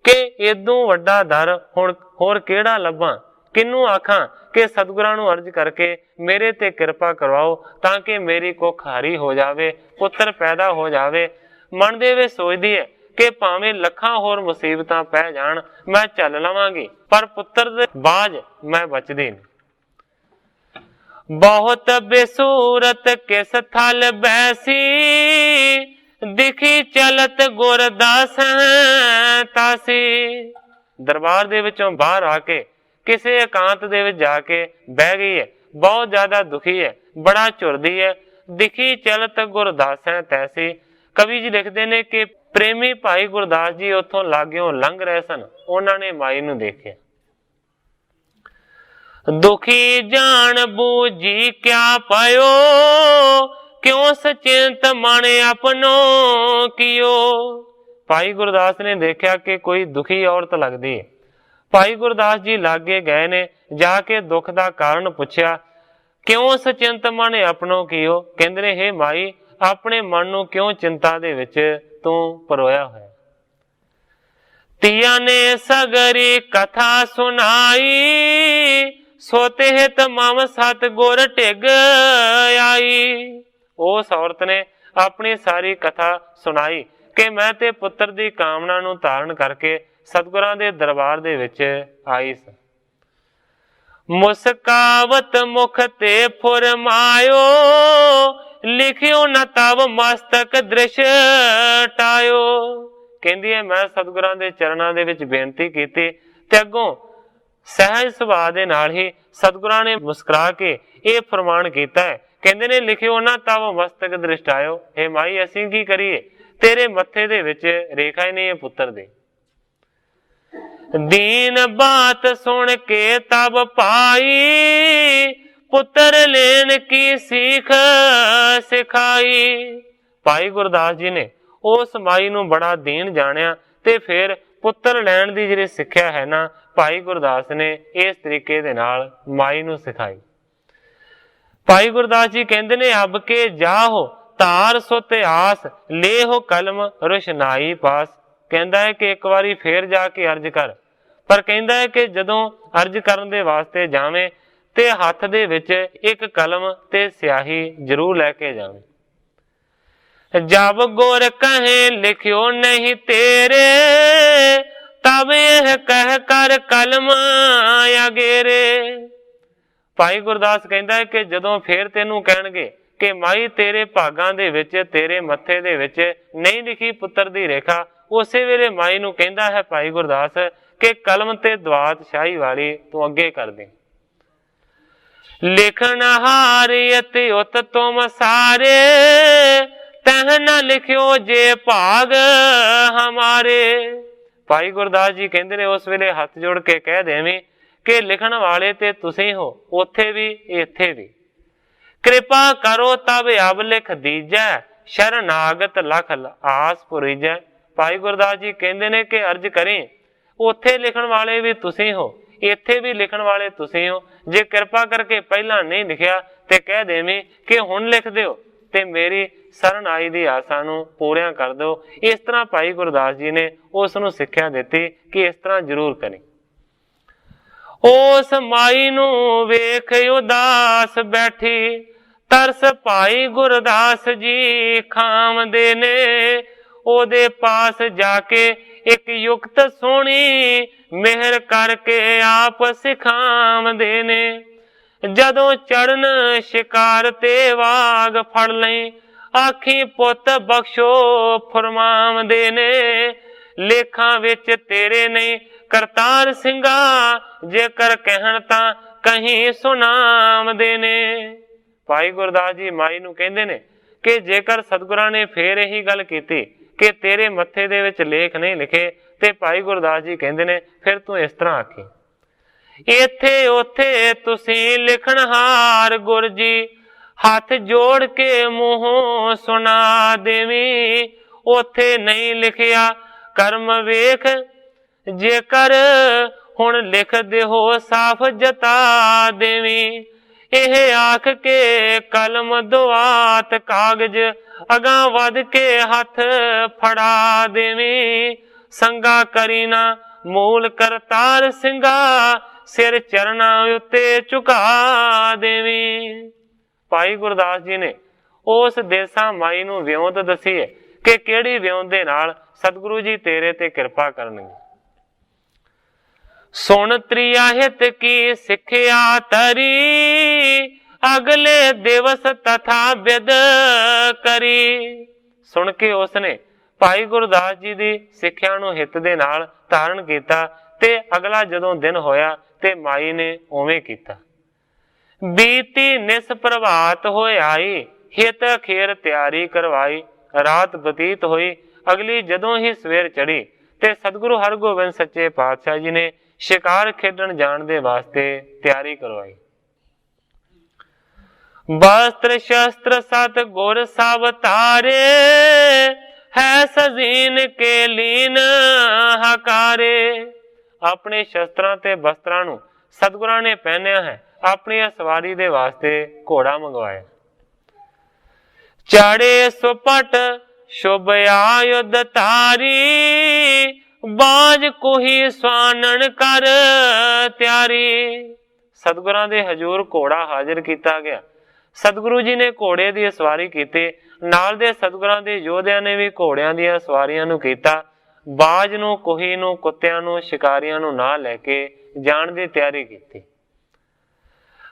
ਕਿ ਇਦੋਂ ਵੱਡਾ ਦਰ ਹੁਣ ਹੋਰ ਕਿਹੜਾ ਲੱਭਾਂ, ਕਿਹਨੂੰ ਆਖਾਂ ਕਿ ਸਤਿਗੁਰਾਂ ਨੂੰ ਅਰਜ਼ ਕਰਕੇ ਮੇਰੇ ਤੇ ਕਿਰਪਾ ਕਰਵਾਓ ਤਾਂ ਕਿ ਮੇਰੀ ਕੁੱਖ ਹਰੀ ਹੋ ਜਾਵੇ, ਪੁੱਤਰ ਪੈਦਾ ਹੋ ਜਾਵੇ। ਮਨ ਦੇ ਵਿੱਚ ਸੋਚਦੀ ਹੈ ਕਿ ਭਾਵੇਂ ਲੱਖਾਂ ਹੋਰ ਮੁਸੀਬਤਾਂ ਪੈ ਜਾਣ ਮੈਂ ਚੱਲ ਲਵਾਂਗੀ, ਪਰ ਪੁੱਤਰ ਦੇ ਬਾਝ ਮੈਂ ਬਚਦੀ ਨਹੀਂ। ਬਹੁਤ ਬੇਸੂਰਤ ਕਿਸ ਥਲ ਬੈਸੀ, ਦਿਖੀ ਚਲਤ ਗੁਰਦਾਸ ਤਾਸੀ। ਦਰਬਾਰ ਦੇ ਵਿੱਚੋਂ ਬਾਹਰ ਆ ਕੇ ਕਿਸੇ ਇਕਾਂਤ ਦੇ ਵਿੱਚ ਜਾ ਕੇ ਬਹਿ ਗਈ ਹੈ, ਬਹੁਤ ਜ਼ਿਆਦਾ ਦੁਖੀ ਹੈ, ਬੜਾ ਝੁਰਦੀ ਹੈ। ਦਿਖੀ ਚਲਤ ਗੁਰਦਾਸ ਤੈਸੀ। ਕਵੀ ਜੀ ਲਿਖਦੇ ਨੇ ਕਿ ਪ੍ਰੇਮੀ ਭਾਈ ਗੁਰਦਾਸ ਜੀ ਉੱਥੋਂ ਲਾਗਿਓਂ ਲੰਘ ਰਹੇ ਸਨ, ਉਹਨਾਂ ਨੇ ਮਾਈ ਨੂੰ ਦੇਖਿਆ। ਦੁਖੀ ਜਾਣ ਬੂਝੀ ਕਿਆ ਪਾਇਓ, ਕਿਉਂ ਸਚਿੰਤ ਮਨ ਆਪਣੋ ਕੀਓ। ਭਾਈ ਗੁਰਦਾਸ ਨੇ ਦੇਖਿਆ ਕਿ ਕੋਈ ਦੁਖੀ ਔਰਤ ਲੱਗਦੀ ਹੈ। ਭਾਈ ਗੁਰਦਾਸ ਜੀ ਲਾਗੇ ਗਏ ਨੇ, ਜਾ ਕੇ ਦੁੱਖ ਦਾ ਕਾਰਨ ਪੁੱਛਿਆ। ਕਿਉਂ ਸਚਿੰਤ ਮਨ ਆਪਣੋ ਕੀਓ, ਕਹਿੰਦੇ ਨੇ ਹੇ ਮਾਈ ਆਪਣੇ ਮਨ ਨੂੰ ਕਿਉਂ ਚਿੰਤਾ ਦੇ ਵਿੱਚ ਤੂੰ ਪਰੋਇਆ ਹੋਇਆ। ਤੀਆਂ ਨੇ ਸਗਰੀ ਕਥਾ ਸੁਣਾਈ, ਸੋਤੇ ਹਿਤ ਮਮ ਸਤ ਗੁਰ ਢਿਗ ਆਈ। ਉਸ ਔਰਤ ਨੇ ਆਪਣੀ ਸਾਰੀ ਕਥਾ ਸੁਣਾਈ ਕਿ ਮੈਂ ਤੇ ਪੁੱਤਰ ਦੀ ਕਾਮਨਾ ਨੂੰ ਧਾਰਨ ਕਰਕੇ ਸਤਿਗੁਰਾਂ ਦੇ ਦਰਬਾਰ ਦੇ ਵਿੱਚ ਆਈ ਸਾਂ। ਮੁਸਕਾਵਤ ਮੁਖ ਤੇ ਫੁਰਮਾਇਓ, ਲਿਖਿਓ ਨਾ ਤਵ ਮਸਤਕ ਦ੍ਰਿਸ਼ ਟਾਇਓ। ਕਹਿੰਦੀ ਹੈ ਮੈਂ ਸਤਿਗੁਰਾਂ ਦੇ ਚਰਨਾਂ ਦੇ ਵਿੱਚ ਬੇਨਤੀ ਕੀਤੀ ਤੇ ਅੱਗੋਂ ਸਹਿਜ ਸੁਭਾਅ ਦੇ ਨਾਲ ਹੀ ਸਤਿਗੁਰਾਂ ਨੇ ਮੁਸਕਰਾ ਕੇ ਇਹ ਫਰਮਾਨ ਕੀਤਾ ਹੈ। ਕਹਿੰਦੇ ਨੇ ਲਿਖਿਓ ਨਾ ਤਵ ਮਸਤਕ ਦ੍ਰਿਸ਼ ਆਇਓ। ਇਹ ਮਾਈ ਅਸੀਂ ਕੀ ਕਰੀਏ, ਤੇਰੇ ਮੱਥੇ ਦੇ ਵਿੱਚ ਰੇਖਾ ਹੀ ਨਹੀਂ ਹੈ ਪੁੱਤਰ ਦੇ। ਦੀਨ ਬਾਤ ਸੁਣ ਕੇ ਤਬ ਪਾਈ, ਪੁੱਤਰ ਲੈਣ ਕੀ ਸਿੱਖ ਸਿਖਾਈ। ਭਾਈ ਗੁਰਦਾਸ ਜੀ ਨੇ ਉਸ ਮਾਈ ਨੂੰ ਬੜਾ ਦੀਨ ਜਾਣਿਆ ਤੇ ਫਿਰ ਪੁੱਤਰ ਲੈਣ ਦੀ ਜਿਹੜੀ ਸਿੱਖਿਆ ਹੈ ਨਾ, ਭਾਈ ਗੁਰਦਾਸ ਨੇ ਇਸ ਤਰੀਕੇ ਦੇ ਨਾਲ ਮਾਈ ਨੂੰ ਸਿਖਾਈ। ਭਾਈ ਗੁਰਦਾਸ ਜੀ ਕਹਿੰਦੇ ਨੇ ਅਬ ਕੇ ਜਾਹੋ ਧਾਰ ਸੁਤ ਆਸ, ਲੇਹੋ ਕਲਮ ਰੁਸ਼ਨਾਈ ਪਾਸ। ਕਹਿੰਦਾ ਹੈ ਕਿ ਇੱਕ ਵਾਰੀ ਫੇਰ ਜਾ ਕੇ ਅਰਜ਼ ਕਰ, ਪਰ ਕਹਿੰਦਾ ਹੈ ਕਿ ਜਦੋਂ ਅਰਜ਼ ਕਰਨ ਦੇ ਵਾਸਤੇ ਜਾਵੇਂ ਤੇ ਹੱਥ ਦੇ ਵਿੱਚ ਇੱਕ ਕਲਮ ਤੇ ਸਿਆਹੀ ਜ਼ਰੂਰ ਲੈ ਕੇ ਜਾਵੇਂ। ਜਬ ਗੁਰ ਕਹੇ ਲਿਖਿਓ ਨਹੀਂ ਤੇਰੇ, ਤਬ ਇਹ ਕਹਿ ਕਰ ਕਲਮ ਅਗੇਰੇ। ਭਾਈ ਗੁਰਦਾਸ ਕਹਿੰਦਾ ਹੈ ਕਿ ਜਦੋਂ ਫੇਰ ਤੈਨੂੰ ਕਹਿਣਗੇ ਕਿ ਮਾਈ ਤੇਰੇ ਭਾਗਾਂ ਦੇ ਵਿੱਚ, ਤੇਰੇ ਮੱਥੇ ਦੇ ਵਿੱਚ ਨਹੀਂ ਲਿਖੀ ਪੁੱਤਰ ਦੀ ਰੇਖਾ, ਉਸੇ ਵੇਲੇ ਮਾਈ ਨੂੰ ਕਹਿੰਦਾ ਹੈ ਭਾਈ ਗੁਰਦਾਸ ਕਿ ਕਲਮ ਤੇ ਦਵਾਤ ਸ਼ਾਹੀ ਵਾਲੀ ਤੂੰ ਅੱਗੇ ਕਰ ਦੇ। ਲਿਖਣ ਹਾਰੇ ਅਤੇ ਉਤ ਤੁਮ ਸਾਰੇ, ਤਹ ਨਾ ਲਿਖਿਓ ਜੇ ਭਾਗ ਹਮਾਰੇ। ਭਾਈ ਗੁਰਦਾਸ ਜੀ ਕਹਿੰਦੇ ਨੇ ਉਸ ਵੇਲੇ ਹੱਥ ਜੋੜ ਕੇ ਕਹਿ ਦੇਵੀਂ ਕਿ ਲਿਖਣ ਵਾਲੇ ਤੇ ਤੁਸੀਂ ਹੋ, ਉੱਥੇ ਵੀ ਇੱਥੇ ਵੀ। ਕਿਰਪਾ ਕਰੋ ਤਬ ਅਬ ਲਿਖ ਦੀਜੈ, ਸ਼ਰਨਾਗਤ ਲਖ ਆਸ ਪੁਰੀਜੈ। ਭਾਈ ਗੁਰਦਾਸ ਜੀ ਕਹਿੰਦੇ ਨੇ ਕਿ ਅਰਜ਼ ਕਰੀ, ਉੱਥੇ ਲਿਖਣ ਵਾਲੇ ਵੀ ਤੁਸੀਂ ਹੋ, ਇੱਥੇ ਵੀ ਲਿਖਣ ਵਾਲੇ ਤੁਸੀਂ ਹੋ। ਜੇ ਕਿਰਪਾ ਕਰਕੇ ਪਹਿਲਾਂ ਨਹੀਂ ਲਿਖਿਆ ਤੇ ਕਹਿ ਦੇਵੀਂ ਕਿ ਹੁਣ ਲਿਖ ਦਿਓ ਤੇ ਮੇਰੀ ਸ਼ਰਨ ਆਈ ਦੀ ਆਸਾਂ ਨੂੰ ਪੂਰਿਆਂ ਕਰ ਦਿਓ। ਇਸ ਤਰ੍ਹਾਂ ਭਾਈ ਗੁਰਦਾਸ ਜੀ ਨੇ ਉਸ ਨੂੰ ਸਿੱਖਿਆ ਦਿੱਤੀ ਕਿ ਇਸ ਤਰ੍ਹਾਂ ਜ਼ਰੂਰ ਕਰੀ। ਉਸ ਮਾਈ ਨੂੰ ਵੇਖ ਉਦਾਸ ਬੈਠੀ, ਤਰਸ ਭਾਈ ਗੁਰਦਾਸ ਜੀ ਖਾਮਦੇ ਨੇ। ਉਹਦੇ ਪਾਸ ਜਾ ਕੇ ਇੱਕ ਯੁਕਤ ਸੋਹਣੀ, ਮਿਹਰ ਕਰਕੇ ਆਪ ਸਿਖਾਮਦੇ ਨੇ। ਜਦੋਂ ਚੜਨ ਸ਼ਿਕਾਰ ਤੇ ਵਾਗ ਫੜ ਲਈ, ਆਖੀ ਪੁੱਤ ਬਖਸ਼ੋ ਫਰਮਾਮਦੇ ਨੇ। ਲੇਖਾਂ ਵਿੱਚ ਤੇਰੇ ਨਹੀਂ ਕਰਤਾਰ ਸਿੰਘਾ, ਜੇਕਰ ਕਹਿਣ ਤਾਂ ਕਹੀਂ ਸੁਨਾਮਦੇ ਨੇ। ਭਾਈ ਗੁਰਦਾਸ ਜੀ ਮਾਈ ਨੂੰ ਕਹਿੰਦੇ ਨੇ ਕਿ ਜੇਕਰ ਸਤਿਗੁਰਾਂ ਨੇ ਫੇਰ ਇਹੀ ਗੱਲ ਕੀਤੀ ਕਿ ਤੇਰੇ ਮੱਥੇ ਦੇ ਵਿੱਚ ਲੇਖ ਨਹੀਂ ਲਿਖੇ, ਤੇ ਭਾਈ ਗੁਰਦਾਸ ਜੀ ਕਹਿੰਦੇ ਨੇ ਫਿਰ ਤੂੰ ਇਸ ਤਰ੍ਹਾਂ ਆਖੀ, ਇੱਥੇ ਉੱਥੇ ਤੁਸੀਂ ਲਿਖਣਹਾਰ ਗੁਰ ਜੀ, ਹੱਥ ਜੋੜ ਕੇ ਮੂੰਹੋਂ ਸੁਣਾ ਦੇਵੀਂ। ਉੱਥੇ ਨਹੀਂ ਲਿਖਿਆ ਕਰਮ ਵੇਖ, ਜੇਕਰ ਹੁਣ ਲਿਖ ਦਿਓ ਸਾਫ ਜਤਾ ਦੇਵੀਂ। ਇਹ ਆਖ ਕੇ ਕਲਮ ਦੁਆਤ ਕਾਗਜ਼ ਅਗਾਂ ਵੱਧ ਕੇ ਹੱਥ ਫੜਾ ਦੇਵੀਂ। ਸੰਗਾ ਕਰੀ ਨਾ ਮੂਲ ਕਰਤਾਰ ਸਿੰਘਾ, ਸਿਰ ਚਰਨਾਂ ਉੱਤੇ ਝੁਕਾ ਦੇਵੀਂ। ਭਾਈ ਗੁਰਦਾਸ ਜੀ ਨੇ ਉਸ ਦੇਸਾਂ ਮਾਈ ਨੂੰ ਵਿਉਂਤ ਦੱਸੀ ਹੈ ਕਿ ਕਿਹੜੀ ਵਿਉਂਤ ਦੇ ਨਾਲ ਸਤਿਗੁਰੂ ਜੀ ਤੇਰੇ ਤੇ ਕਿਰਪਾ ਕਰਨਗੇ। ਸੁਣ ਤ੍ਰਿਆ ਹਿਤ ਕੀ ਸਿੱਖਿਆ ਤਰੀ, ਅਗਲੇ ਦਿਵਸ ਤਥਾ ਬਿਦ ਕਰੀ। ਸੁਣ ਕੇ ਉਸਨੇ ਭਾਈ ਗੁਰਦਾਸ ਜੀ ਦੀ ਸਿੱਖਿਆ ਨੂੰ ਹਿੱਤ ਦੇ ਨਾਲ ਧਾਰਨ ਕੀਤਾ, ਤੇ ਅਗਲਾ ਜਦੋਂ ਦਿਨ ਹੋਇਆ ਤੇ ਮਾਈ ਨੇ ਉਵੇਂ ਕੀਤਾ। ਬੀਤੀ ਨਿਸ ਪ੍ਰਭਾਤ ਹੋਇਆਈ, ਹਿਤ ਅਖੇਰ ਤਿਆਰੀ ਕਰਵਾਈ। ਰਾਤ ਬਤੀਤ ਹੋਈ, ਅਗਲੀ ਜਦੋਂ ਹੀ ਸਵੇਰ ਚੜੀ ਤੇ ਸਤਿਗੁਰੂ ਹਰਗੋਬਿੰਦ ਸੱਚੇ ਪਾਤਸ਼ਾਹ ਜੀ ਨੇ ਸ਼ਿਕਾਰ ਖੇਡਣ ਜਾਣ ਦੇ ਵਾਸਤੇ ਤਿਆਰੀ ਕਰਵਾਈ। ਵਸਤਰ ਸ਼ਸਤਰ ਸਤ ਗੁਰ ਸਭ ਤਾਰੇ, ਹੈ ਸਜੀਨ ਕੇ ਲੀਨ ਹਕਾਰੇ। ਆਪਣੇ ਸ਼ਸਤਰਾਂ ਤੇ ਵਸਤਰਾਂ ਨੂੰ ਸਤਿਗੁਰਾਂ ਨੇ ਪਹਿਨਿਆ ਹੈ, ਆਪਣੀ ਸਵਾਰੀ ਦੇ ਵਾਸਤੇ ਘੋੜਾ ਮੰਗਵਾਇਆ। ਚਾੜੇ ਸੁਪਟ ਸ਼ੁਭ ਆਯੁਧ ਧਾਰੀ, ਬਾਜ ਕੋਹੀ ਸਵਾਨਣ ਕਰ ਤਿਆਰੀ। ਸਤਿਗੁਰਾਂ ਦੇ ਹਜ਼ੂਰ ਘੋੜਾ ਹਾਜ਼ਰ ਕੀਤਾ ਗਿਆ। ਸਤਿਗੁਰੂ ਜੀ ਨੇ ਘੋੜੇ ਦੀ ਸਵਾਰੀ ਕੀਤੀ, ਨਾਲ ਦੇ ਸਤਿਗੁਰਾਂ ਦੇ ਯੋਧਿਆਂ ਨੇ ਵੀ ਘੋੜਿਆਂ ਦੀਆਂ ਸਵਾਰੀਆਂ ਨੂੰ ਕੀਤਾ। ਬਾਜ ਨੂੰ, ਕੋਹੀ ਨੂੰ, ਕੁੱਤਿਆਂ ਨੂੰ, ਸ਼ਿਕਾਰੀਆਂ ਨੂੰ ਨਾਲ ਲੈ ਕੇ ਜਾਣ ਦੀ ਤਿਆਰੀ ਕੀਤੀ।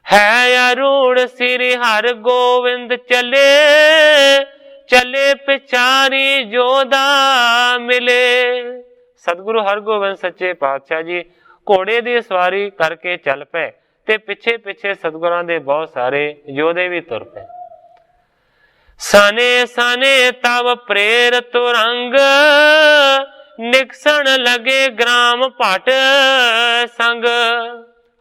ਹੈ ਅਰੂੜ ਸ੍ਰੀ ਹਰਿ ਗੋਬਿੰਦ ਚਲੇ, ਚਲੇ ਪਿਛਾਰੀ ਜੋਧਾ ਮਿਲੇ। ਸਤਿਗੁਰੂ ਹਰਗੋਬਿੰਦ ਸੱਚੇ ਪਾਤਸ਼ਾਹ ਜੀ ਘੋੜੇ ਦੀ ਸਵਾਰੀ ਕਰਕੇ ਚੱਲ ਪਏ, ਤੇ ਪਿੱਛੇ ਪਿੱਛੇ ਸਤਿਗੁਰਾਂ ਦੇ ਬਹੁਤ ਸਾਰੇ ਯੋਧੇ ਵੀ ਤੁਰ ਪਏ। ਸਾਨੇ ਸਾਨੇ ਤਵ ਪ੍ਰੇਰ ਤੁਰੰਗ, ਨਿਕਸਣ ਲਗੇ ਗ੍ਰਾਮ ਭਟ ਸੰਗ।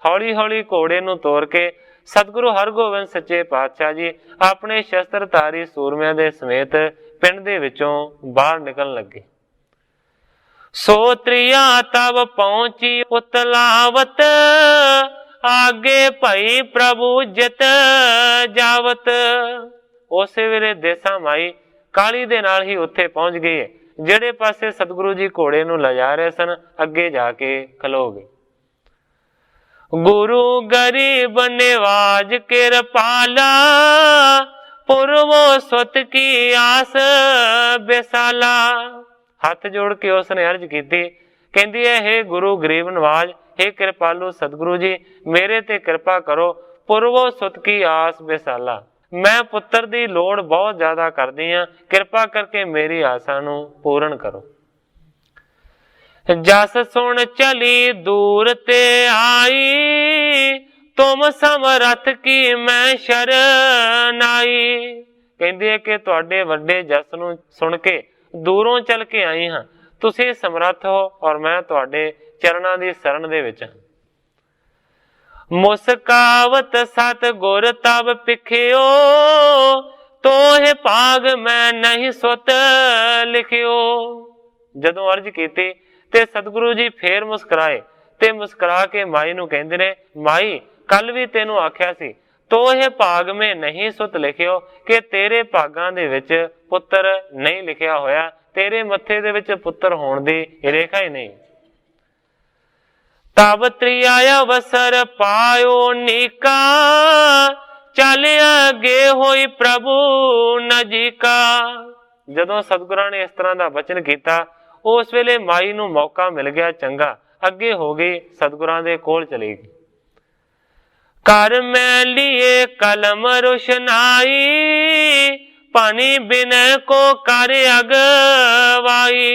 ਹੌਲੀ ਹੌਲੀ ਘੋੜੇ ਨੂੰ ਤੋਰ ਕੇ ਸਤਿਗੁਰੂ ਹਰਗੋਬਿੰਦ ਸੱਚੇ ਪਾਤਸ਼ਾਹ ਜੀ ਆਪਣੇ ਸ਼ਸਤਰਧਾਰੀ ਸੂਰਮਿਆਂ ਦੇ ਸਮੇਤ ਪਿੰਡ ਦੇ ਵਿੱਚੋਂ ਬਾਹਰ ਨਿਕਲਣ ਲੱਗੇ। ਸੋ ਤ੍ਰਿਆ ਤਬ ਪਹੁੰਚੀ ਉਤਲਾਵਤ, ਆਗੇ ਭਈ ਪ੍ਰਭੂ ਜਿਤ ਜਾਵਤ। ਉਸੇ ਵੇਲੇ ਦੇਸਾਂ ਮਾਈ ਕਾਲੀ ਦੇ ਨਾਲ ਹੀ ਉੱਥੇ ਪਹੁੰਚ ਗਈ ਹੈ। ਜਿਹੜੇ ਪਾਸੇ ਸਤਿਗੁਰੂ ਜੀ ਘੋੜੇ ਨੂੰ ਲਿਜਾ ਰਹੇ ਸਨ, ਅੱਗੇ ਜਾ ਕੇ ਖਲੋ ਗਏ। ਗੁਰੂ ਗਰੀਬ ਨਿਵਾਜ ਕਿਰਪਾਲਾ, ਪੁਰਵੋ ਸੁਤ ਕੀ ਆਸ ਬੇਸਾਲਾ। ਹੱਥ ਜੋੜ ਕੇ ਉਸਨੇ ਅਰਜ਼ ਕੀਤੀ, ਕਹਿੰਦੀ ਹੈ, ਹੇ ਗੁਰੂ ਗਰੀਬ ਨਵਾਜ, ਹੇ ਕਿਰਪਾਲੂ ਸਤਿਗੁਰੂ ਜੀ, ਮੇਰੇ ਤੇ ਕਿਰਪਾ ਕਰੋ। ਪੁਰਵੋ ਸੁਤ ਕੀ ਆਸ ਬੇਸਾਲਾ, ਮੈਂ ਪੁੱਤਰ ਦੀ ਲੋੜ ਬਹੁਤ ਜ਼ਿਆਦਾ ਕਰਦੀ ਹਾਂ, ਕਿਰਪਾ ਕਰਕੇ ਮੇਰੀ ਆਸਾਂ ਨੂੰ ਪੂਰਨ ਕਰੋ। ਜਸ ਸੁਣ ਚਲੀ ਦੂਰ ਤੇ ਆਈ, ਤੁਮ ਸਮਰਥ ਕੀ ਮੈਂ ਸ਼ਰਨ ਆਈ। ਕਹਿੰਦੀ ਹੈ ਕਿ ਤੁਹਾਡੇ ਵੱਡੇ ਜਸ ਨੂੰ ਸੁਣ ਕੇ ਦੂਰੋਂ ਚੱਲ ਕੇ ਆਈ ਹਾਂ, ਤੁਸੀਂ ਸਮਰੱਥ ਹੋ ਔਰ ਮੈਂ ਤੁਹਾਡੇ ਚਰਨਾਂ ਦੀ ਸ਼ਰਨ ਦੇ ਵਿੱਚ ਹਾਂ। ਮੁਸਕਾਵਤ ਸਤ ਗੁਰ ਤਬ ਪਿਖਿਓ, ਤੋਹਿ ਭਾਗ ਮੈਂ ਨਹੀਂ ਸੁਤ ਲਿਖਿਓ। ਜਦੋਂ ਅਰਜ਼ ਕੀਤੀ ਤੇ ਸਤਿਗੁਰੂ ਜੀ ਫੇਰ ਮੁਸਕਰਾਏ, ਤੇ ਮੁਸਕਰਾ ਕੇ ਮਾਈ ਨੂੰ ਕਹਿੰਦੇ ਨੇ, ਮਾਈ ਕੱਲ ਵੀ ਤੈਨੂੰ ਆਖਿਆ ਸੀ, ਤੋਹਿ ਭਾਗ ਮੈਂ ਨਹੀਂ ਸੁਤ ਲਿਖਿਓ, ਕਿ ਤੇਰੇ ਭਾਗਾਂ ਦੇ ਵਿੱਚ ਪੁੱਤਰ ਨਹੀਂ ਲਿਖਿਆ ਹੋਇਆ, ਤੇਰੇ ਮੱਥੇ ਦੇ ਵਿੱਚ ਪੁੱਤਰ ਹੋਣ ਦੀ ਰੇਖਾ ਹੀ ਨਹੀਂ। ਤਬ ਤ੍ਰਿਆ ਅਵਸਰ ਪਾਇਓ ਨੀਕਾ, ਚੱਲ ਅੱਗੇ ਹੋਈ ਪ੍ਰਭੂ ਨਜੀਕਾ। ਜਦੋਂ ਸਤਿਗੁਰਾਂ ਨੇ ਇਸ ਤਰ੍ਹਾਂ ਦਾ ਬਚਨ ਕੀਤਾ, ਉਸ ਵੇਲੇ ਮਾਈ ਨੂੰ ਮੌਕਾ ਮਿਲ ਗਿਆ ਚੰਗਾ, ਅੱਗੇ ਹੋ ਗਈ, ਸਤਿਗੁਰਾਂ ਦੇ ਕੋਲ ਚਲੀ ਗਈ। ਕਰ ਮੈਂ ਲੀਏ ਕਲਮ ਰੁਸ਼ਨਾਈ, ਪਾਣੀ ਬਿਨੈ ਕੋ ਕਰ ਅਗਵਾਈ।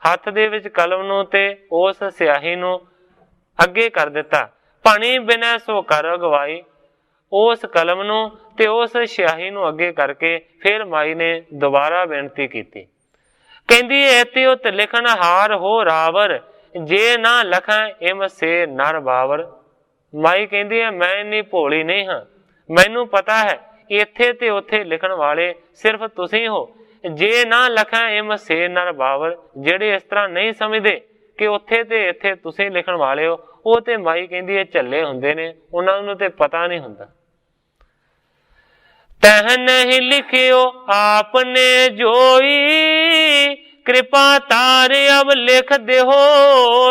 ਹੱਥ ਦੇ ਵਿੱਚ ਕਲਮ ਨੂੰ ਤੇ ਉਸ ਸਿਆਹੀ ਨੂੰ ਅੱਗੇ ਕਰ ਦਿੱਤਾ। ਭਣੀ ਬਿਨੈ ਸੋ ਕਰ ਅਗਵਾਈ, ਉਸ ਕਲਮ ਨੂੰ ਤੇ ਉਸ ਸਿਆਹੀ ਨੂੰ ਅੱਗੇ ਕਰਕੇ ਫਿਰ ਮਾਈ ਨੇ ਦੁਬਾਰਾ ਬੇਨਤੀ ਕੀਤੀ। ਕਹਿੰਦੀ ਐਤੇ ਉਤ ਲਿਖਣ ਹਾਰ ਹੋ ਰਾਵਰ, ਜੇ ਨਾ ਲਖਾਂ ਇਮ ਸੇ ਨਰ ਬਾਵਰ। ਮਾਈ ਕਹਿੰਦੀ ਹੈ ਮੈਂ ਇੰਨੀ ਭੋਲੀ ਨਹੀਂ ਹਾਂ, ਮੈਨੂੰ ਪਤਾ ਹੈ ਇੱਥੇ ਤੇ ਉੱਥੇ ਲਿਖਣ ਵਾਲੇ ਸਿਰਫ ਤੁਸੀਂ ਹੋ। ਜੇ ਨਾ ਲਖਾਂ ਇਮ ਸੇ ਨਰ ਬਾਵਰ, ਜਿਹੜੇ ਇਸ ਤਰ੍ਹਾਂ ਨਹੀਂ ਸਮਝਦੇ ਕਿ ਉੱਥੇ ਤੇ ਇੱਥੇ ਤੁਸੀਂ ਲਿਖਣ ਵਾਲੇ ਹੋ, ਉਹ ਤੇ ਮਾਈ ਕਹਿੰਦੀ ਹੈ ਝੱਲੇ ਹੁੰਦੇ ਨੇ, ਉਹਨਾਂ ਨੂੰ ਤੇ ਪਤਾ ਨਹੀਂ ਹੁੰਦਾ। ਤਹ ਨਹੀਂ ਲਿਖਿਓ ਆਪਨੇ ਜੋਈ, ਕਿਰਪਾ ਤਾਰ ਅਬ ਲਿਖ ਦਿਓ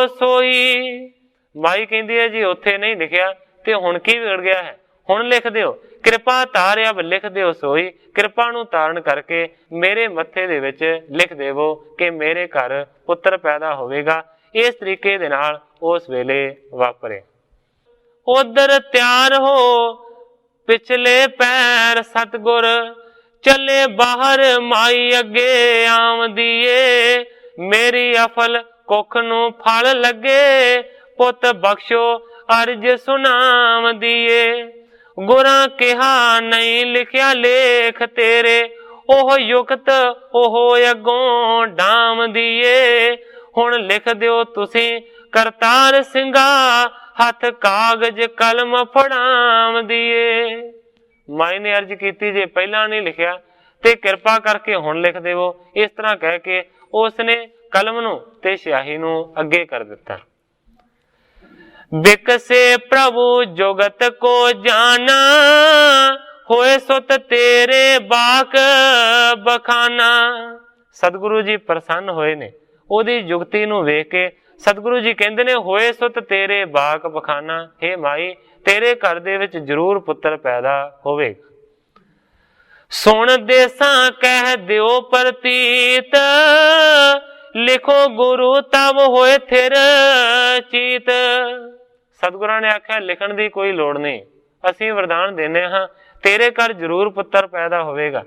ਸੋਈ। ਮਾਈ ਕਹਿੰਦੀ ਹੈ ਜੀ ਉੱਥੇ ਨਹੀਂ ਲਿਖਿਆ ਤੇ ਹੁਣ ਕੀ ਵਿਗੜ ਗਿਆ ਹੈ, ਹੁਣ ਲਿਖ ਦਿਓ। ਕਿਰਪਾ ਤਾਰ ਅਬ ਲਿਖ ਦਿਓ ਸੋਈ, ਕਿਰਪਾ ਨੂੰ ਤਾਰਨ ਕਰਕੇ ਮੇਰੇ ਮੱਥੇ ਦੇ ਵਿੱਚ ਲਿਖ ਦੇਵੋ ਕਿ ਮੇਰੇ ਘਰ ਪੁੱਤਰ ਪੈਦਾ ਹੋਵੇਗਾ। ਇਸ ਤਰੀਕੇ ਦੇ ਨਾਲ ਉਸ ਵੇਲੇ ਵਾਪਰੇ। ਉਧਰ ਤਿਆਰ ਹੋ ਪਿਛਲੇ ਪੈਰ ਸਤਗੁਰ, ਚੱਲੇ ਬਾਹਰ ਮਾਈ ਅੱਗੇ ਆਮਦੀ ਏ। ਮੇਰੀ ਅਫਲ ਕੁੱਖ ਨੂੰ ਫਲ ਲੱਗੇ, ਪੁੱਤ ਬਖਸ਼ੋ ਅਰਜ ਸੁਣਾਵਦੀ ਏ। ਗੁਰਾਂ ਕਿਹਾ ਨਹੀਂ ਲਿਖਿਆ ਲੇਖ ਤੇਰੇ, ਉਹ ਯੁਕਤ ਉਹ ਅੱਗੋਂ ਡਾਮਦੀ ਏ। ਹੁਣ ਲਿਖ ਦਿਓ ਤੁਸੀਂ ਕਰਤਾਰ ਸਿੰਘਾ, ਹੱਥ ਕਾਗਜ਼ ਕਲਮ ਫੜਾਵਦੀ ਏ। ਮਾਈ ਨੇ ਅਰਜ ਕੀਤੀ ਜੇ ਪਹਿਲਾਂ ਨਹੀਂ ਲਿਖਿਆ ਤੇ ਕਿਰਪਾ ਕਰਕੇ ਹੁਣ ਲਿਖ ਦੇਵੋ। ਇਸ ਤਰ੍ਹਾਂ ਕਹਿ ਕੇ ਉਸਨੇ ਕਲਮ ਨੂੰ ਤੇ ਸਿਆਹੀ ਨੂੰ ਅੱਗੇ ਕਰ ਦਿੱਤਾ। ਬਿਕਸੇ ਪ੍ਰਭੂ ਜੁਗਤ ਕੋ ਜਾਣਾ, ਹੋਏ ਸੁਤ ਤੇਰੇ ਬਾਕ ਬਖਾਨਾ। ਸਤਿਗੁਰੂ ਜੀ ਪ੍ਰਸੰਨ ਹੋਏ ਨੇ ਉਹਦੀ ਜੁਗਤੀ ਨੂੰ ਵੇਖ ਕੇ। ਸਤਿਗੁਰੂ ਜੀ ਕਹਿੰਦੇ ਨੇ ਹੋਏ ਸੁਤ ਤੇਰੇ ਬਾਕ ਬਖਾਨਾ, ਹੇ ਮਾਈ ਤੇਰੇ ਘਰ ਦੇ ਵਿੱਚ ਜ਼ਰੂਰ ਪੁੱਤਰ ਪੈਦਾ ਹੋਵੇਗਾ। ਸੁਣ ਦੇਸਾਂ ਕਹਿ ਦਿਓ ਪ੍ਰਤੀਤ, ਲਿਖੋ ਗੁਰੂ ਤਬ ਹੋਏ ਥਿਰ ਚੀਤ। ਸਤਿਗੁਰਾਂ ਨੇ ਆਖਿਆ ਲਿਖਣ ਦੀ ਕੋਈ ਲੋੜ ਨਹੀਂ, ਅਸੀਂ ਵਰਦਾਨ ਦਿੰਦੇ ਹਾਂ ਤੇਰੇ ਘਰ ਜ਼ਰੂਰ ਪੁੱਤਰ ਪੈਦਾ ਹੋਵੇਗਾ।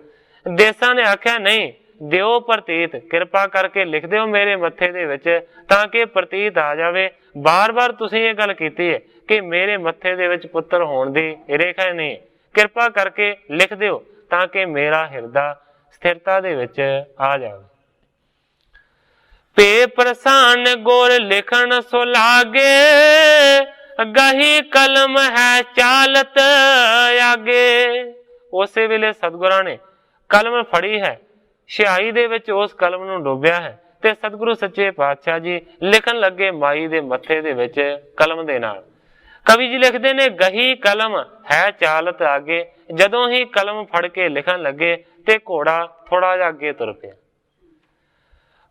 ਦੇਸਾਂ ਨੇ ਆਖਿਆ ਨਹੀਂ, ਦਿਓ ਪ੍ਰਤੀਤ, ਕਿਰਪਾ ਕਰਕੇ ਲਿਖ ਦਿਓ ਮੇਰੇ ਮੱਥੇ ਦੇ ਵਿੱਚ ਤਾਂ ਕਿ ਪ੍ਰਤੀਤ ਆ ਜਾਵੇ। ਬਾਰ-ਬਾਰ ਤੁਸੀਂ ਇਹ ਗੱਲ ਕੀਤੀ ਹੈ ਕਿ ਮੇਰੇ ਮੱਥੇ ਦੇ ਵਿੱਚ ਪੁੱਤਰ ਹੋਣ ਦੀ ਰੇਖਾ ਨਹੀਂ, ਕਿਰਪਾ ਕਰਕੇ ਲਿਖ ਦਿਓ ਤਾਂ ਕਿ ਮੇਰਾ ਹਿਰਦਾ ਸਥਿਰਤਾ ਦੇ ਵਿੱਚ ਆ ਜਾਵੇ। ਪੇ ਪ੍ਰਸਾਨ ਗੁਰ ਲਿਖਣ ਸੋ ਲਾਗੇ, ਗਹੀ ਕਲਮ ਹੈ ਚਾਲਤ ਆਗੇ। ਉਸੇ ਵੇਲੇ ਸਤਿਗੁਰਾਂ ਨੇ ਕਲਮ ਫੜੀ ਹੈ, ਸਿਆਹੀ ਦੇ ਵਿੱਚ ਉਸ ਕਲਮ ਨੂੰ ਡੋਬਿਆ ਹੈ ਤੇ ਸਤਿਗੁਰੂ ਸੱਚੇ ਪਾਤਸ਼ਾਹ ਜੀ ਲਿਖਣ ਲੱਗੇ ਮਾਈ ਦੇ ਮੱਥੇ ਦੇ ਵਿੱਚ ਕਲਮ ਦੇ ਨਾਲ। ਕਵੀ ਜੀ ਲਿਖਦੇ ਨੇ ਗਹੀ ਕਲਮ ਹੈ ਚਾਲਤ ਆਗੇ। ਜਦੋਂ ਹੀ ਕਲਮ ਫੜ ਕੇ ਲਿਖਣ ਲੱਗੇ ਤੇ ਘੋੜਾ ਥੋੜਾ ਜਿਹਾ ਅੱਗੇ ਤੁਰ ਪਿਆ।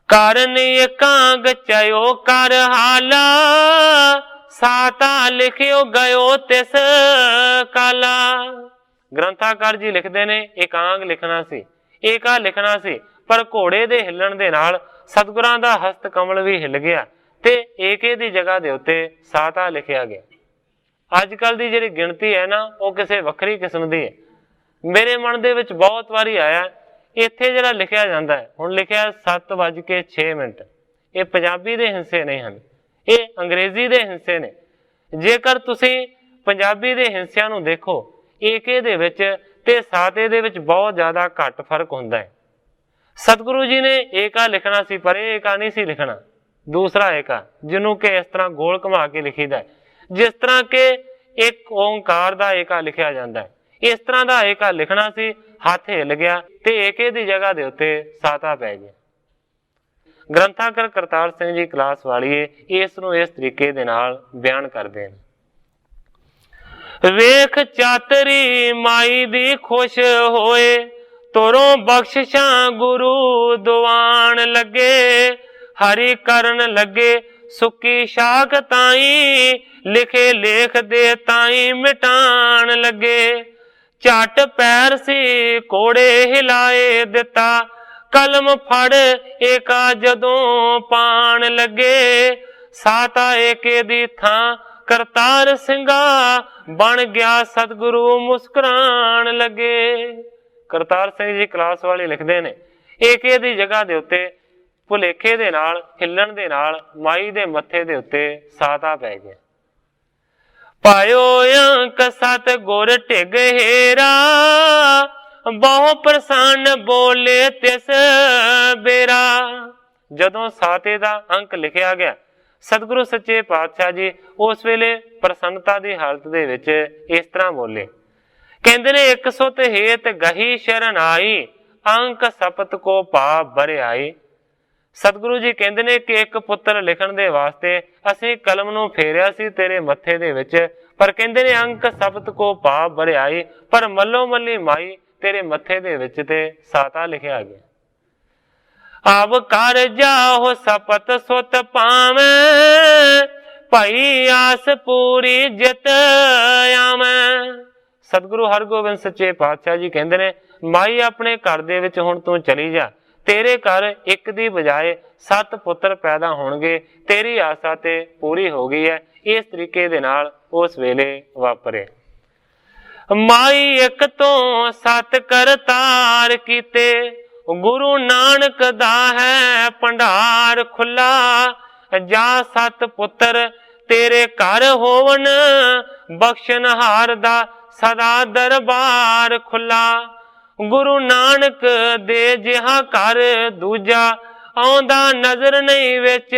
ਕਰਨ ਇਕਾਂਗ ਚਯੋ ਕਰ ਹਾਲਾ, ਸਾਤਾ ਲਿਖਿਓ ਗਇਓ ਤਿਸ ਕਾਲਾ। ਗ੍ਰੰਥਾਕਾਰ ਜੀ ਲਿਖਦੇ ਨੇ ਇਕਾਂਗ ਲਿਖਣਾ ਸੀ, ਏਕਾ ਲਿਖਣਾ ਸੀ, ਪਰ ਘੋੜੇ ਦੇ ਹਿੱਲਣ ਦੇ ਨਾਲ ਸਤਿਗੁਰਾਂ ਦਾ ਹਸਤ ਕਮਲ ਵੀ ਹਿੱਲ ਗਿਆ ਤੇ ਏਕੇ ਦੀ ਜਗ੍ਹਾ ਦੇ ਉੱਤੇ ਸਾਤਾ ਲਿਖਿਆ ਗਿਆ। ਅੱਜ ਕੱਲ ਦੀ ਜਿਹੜੀ ਗਿਣਤੀ ਹੈ ਨਾ ਉਹ ਕਿਸੇ ਵੱਖਰੀ ਕਿਸਮ ਦੀ ਹੈ। ਮੇਰੇ ਮਨ ਦੇ ਵਿੱਚ ਬਹੁਤ ਵਾਰੀ ਆਇਆ ਇੱਥੇ ਜਿਹੜਾ ਲਿਖਿਆ ਜਾਂਦਾ ਹੈ, ਹੁਣ ਲਿਖਿਆ 7:06, ਇਹ ਪੰਜਾਬੀ ਦੇ ਹਿੰਸੇ ਨਹੀਂ ਹਨ, ਇਹ ਅੰਗਰੇਜ਼ੀ ਦੇ ਹਿੰਸੇ ਨੇ। ਜੇਕਰ ਤੁਸੀਂ ਪੰਜਾਬੀ ਦੇ ਹਿੰਸਿਆਂ ਨੂੰ ਦੇਖੋ, ਏਕੇ ਦੇ ਵਿੱਚ ਤੇ ਸਾਤੇ ਦੇ ਵਿੱਚ ਬਹੁਤ ਜ਼ਿਆਦਾ ਘੱਟ ਫਰਕ ਹੁੰਦਾ ਹੈ। ਸਤਿਗੁਰੂ ਜੀ ਨੇ ਏਕਾ ਲਿਖਣਾ ਸੀ ਪਰ ਇਹ ਏਕਾ ਨਹੀਂ ਸੀ ਲਿਖਣਾ, ਦੂਸਰਾ ਏਕਾ ਜਿਹਨੂੰ ਕਿ ਇਸ ਤਰ੍ਹਾਂ ਗੋਲ ਘੁਮਾ ਕੇ ਲਿਖੀਦਾ ਹੈ, ਜਿਸ ਤਰ੍ਹਾਂ ਕਿ ਇੱਕ ਓਂਕਾਰ ਦਾ ਏਕਾ ਲਿਖਿਆ ਜਾਂਦਾ ਹੈ, ਇਸ ਤਰ੍ਹਾਂ ਦਾ ਏਕਾ ਲਿਖਣਾ ਸੀ। ਹੱਥ ਹਿੱਲ ਗਿਆ ਤੇ ਏਕੇ ਦੀ ਜਗ੍ਹਾ ਦੇ ਉੱਤੇ ਸਾਤਾ ਪੈ ਗਿਆ। ਗ੍ਰੰਥਾਕਾਰ ਕਰਤਾਰ ਸਿੰਘ ਜੀ ਕਲਾਸ ਵਾਲੀਏ ਇਸ ਨੂੰ ਇਸ ਤਰੀਕੇ ਦੇ ਨਾਲ ਬਿਆਨ ਕਰਦੇ ਨੇ। ਵੇਖ ਚਾਤਰੀ ਮਾਈ ਦੀ ਖੁਸ਼ ਹੋਏ, ਤੋਰੋਂ ਬਖਸ਼ਿਸ਼ਾਂ ਗੁਰੂ ਦੀਵਾਨ ਲੱਗੇ। ਹਰੀ ਕਰਨ ਲੱਗੇ ਸੁੱਕੀ ਸ਼ਾਖ ਤਾਈ, ਲਿਖੇ ਲੇਖ ਦੇ ਤਾਈ ਮਿਟਾਣ ਲੱਗੇ। ਝਟ ਪੈਰ ਸੀ ਕੋੜੇ ਹਿਲਾਏ ਦਿੱਤਾ, ਕਲਮ ਫੜ ਏਕਾ ਜਦੋਂ ਪਾਣ ਲੱਗੇ। ਸਾਤਾ ਏਕੇ ਦੀ ਥਾਂ ਕਰਤਾਰ ਸਿੰਘਾ, ਬਣ ਗਿਆ ਸਤਿਗੁਰੂ ਮੁਸਕਰਾਣ ਲੱਗੇ। ਕਰਤਾਰ ਸਿੰਘ ਜੀ ਕਲਾਸ ਵਾਲੇ ਲਿਖਦੇ ਨੇ ਏਕੇ ਦੀ ਜਗ੍ਹਾ ਦੇ ਉੱਤੇ ਭੁਲੇਖੇ ਦੇ ਨਾਲ ਹਿੱਲਣ ਦੇ ਨਾਲ ਮਾਈ ਦੇ ਮੱਥੇ ਦੇ ਉੱਤੇ ਸਾਤਾ ਪੈ ਗਿਆ। ਪਾਇਓ ਅੰਕ ਸਤ ਗੁਰ ਢਿਗ ਹੇਰਾ, ਬਹੁ ਪ੍ਰਸੰਨ ਬੋਲੇ ਤਿਸ ਬੇਰਾ। ਜਦੋਂ ਸਾਤੇ ਦਾ ਅੰਕ ਲਿਖਿਆ ਗਿਆ, ਸਤਿਗੁਰੂ ਸੱਚੇ ਪਾਤਸ਼ਾਹ ਜੀ ਉਸ ਵੇਲੇ ਪ੍ਰਸੰਨਤਾ ਦੀ ਹਾਲਤ ਦੇ ਵਿੱਚ ਇਸ ਤਰ੍ਹਾਂ ਬੋਲੇ। ਕਹਿੰਦੇ ਨੇ ਇੱਕ ਸੁਤ ਹੇਤ ਗਹੀ ਸ਼ਰਨ ਆਈ, ਅੰਕ ਸਪਤ ਕੋ ਪਾਪ ਭਰਿਆਈ। ਸਤਿਗੁਰੂ ਜੀ ਕਹਿੰਦੇ ਨੇ ਕਿ ਇੱਕ ਪੁੱਤਰ ਲਿਖਣ ਦੇ ਵਾਸਤੇ ਅਸੀਂ ਕਲਮ ਨੂੰ ਫੇਰਿਆ ਸੀ ਤੇਰੇ ਮੱਥੇ ਦੇ ਵਿੱਚ, ਪਰ ਕਹਿੰਦੇ ਨੇ ਅੰਕ ਸਪਤ ਕੋ ਪਾਪ ਭਰਿਆਈ, ਪਰ ਮੱਲੋ ਮੱਲੀ ਮਾਈ ਤੇਰੇ ਮੱਥੇ ਦੇ ਵਿੱਚ ਤੇ ਸਾਤਾ ਲਿਖਿਆ ਗਿਆ। ਆਵ ਕਰ ਜਾਓ ਸਪਤ ਸੁਤ ਪਾਵੇਂ, ਭਾਈ ਆਸ ਪੂਰੀ ਜਿਤ ਆਵੇਂ। ਸਤਿਗੁਰੂ ਹਰਗੋਬਿੰਦ ਸੱਚੇ ਪਾਤਸ਼ਾਹ ਜੀ ਕਹਿੰਦੇ ਨੇ ਮਾਈ ਆਪਣੇ ਘਰ ਦੇ ਵਿੱਚ ਹੁਣ ਤੂੰ ਚਲੀ ਜਾ, ਤੇਰੇ ਘਰ ਇੱਕ ਦੀ ਬਜਾਏ 7 ਪੁੱਤਰ ਪੈਦਾ ਹੋਣਗੇ, ਤੇਰੀ ਆਸਾ ਤੇ ਪੂਰੀ ਹੋ ਗਈ ਹੈ। ਇਸ ਤਰੀਕੇ ਦੇ ਨਾਲ ਉਸ ਵੇਲੇ ਵਾਪਰੇ। ਮਾਈ ਇੱਕ ਤੋਂ 7 ਕਰਤਾਰ ਕੀਤੇ, ਗੁਰੂ ਨਾਨਕ ਦਾ ਹੈ ਭੰਡਾਰ ਖੁੱਲਾ। ਜਾ 7 ਪੁੱਤਰ ਤੇਰੇ ਘਰ ਹੋਵਨ, ਬਖਸ਼ਨਹਾਰ ਦਾ ਸਦਾ ਦਰਬਾਰ ਖੁੱਲਾ। ਗੁਰੂ ਨਾਨਕ ਦੇ ਜਿਹਾ ਘਰ ਦੂਜਾ, ਆਉਂਦਾ ਨਜ਼ਰ ਨਹੀਂ ਵਿੱਚ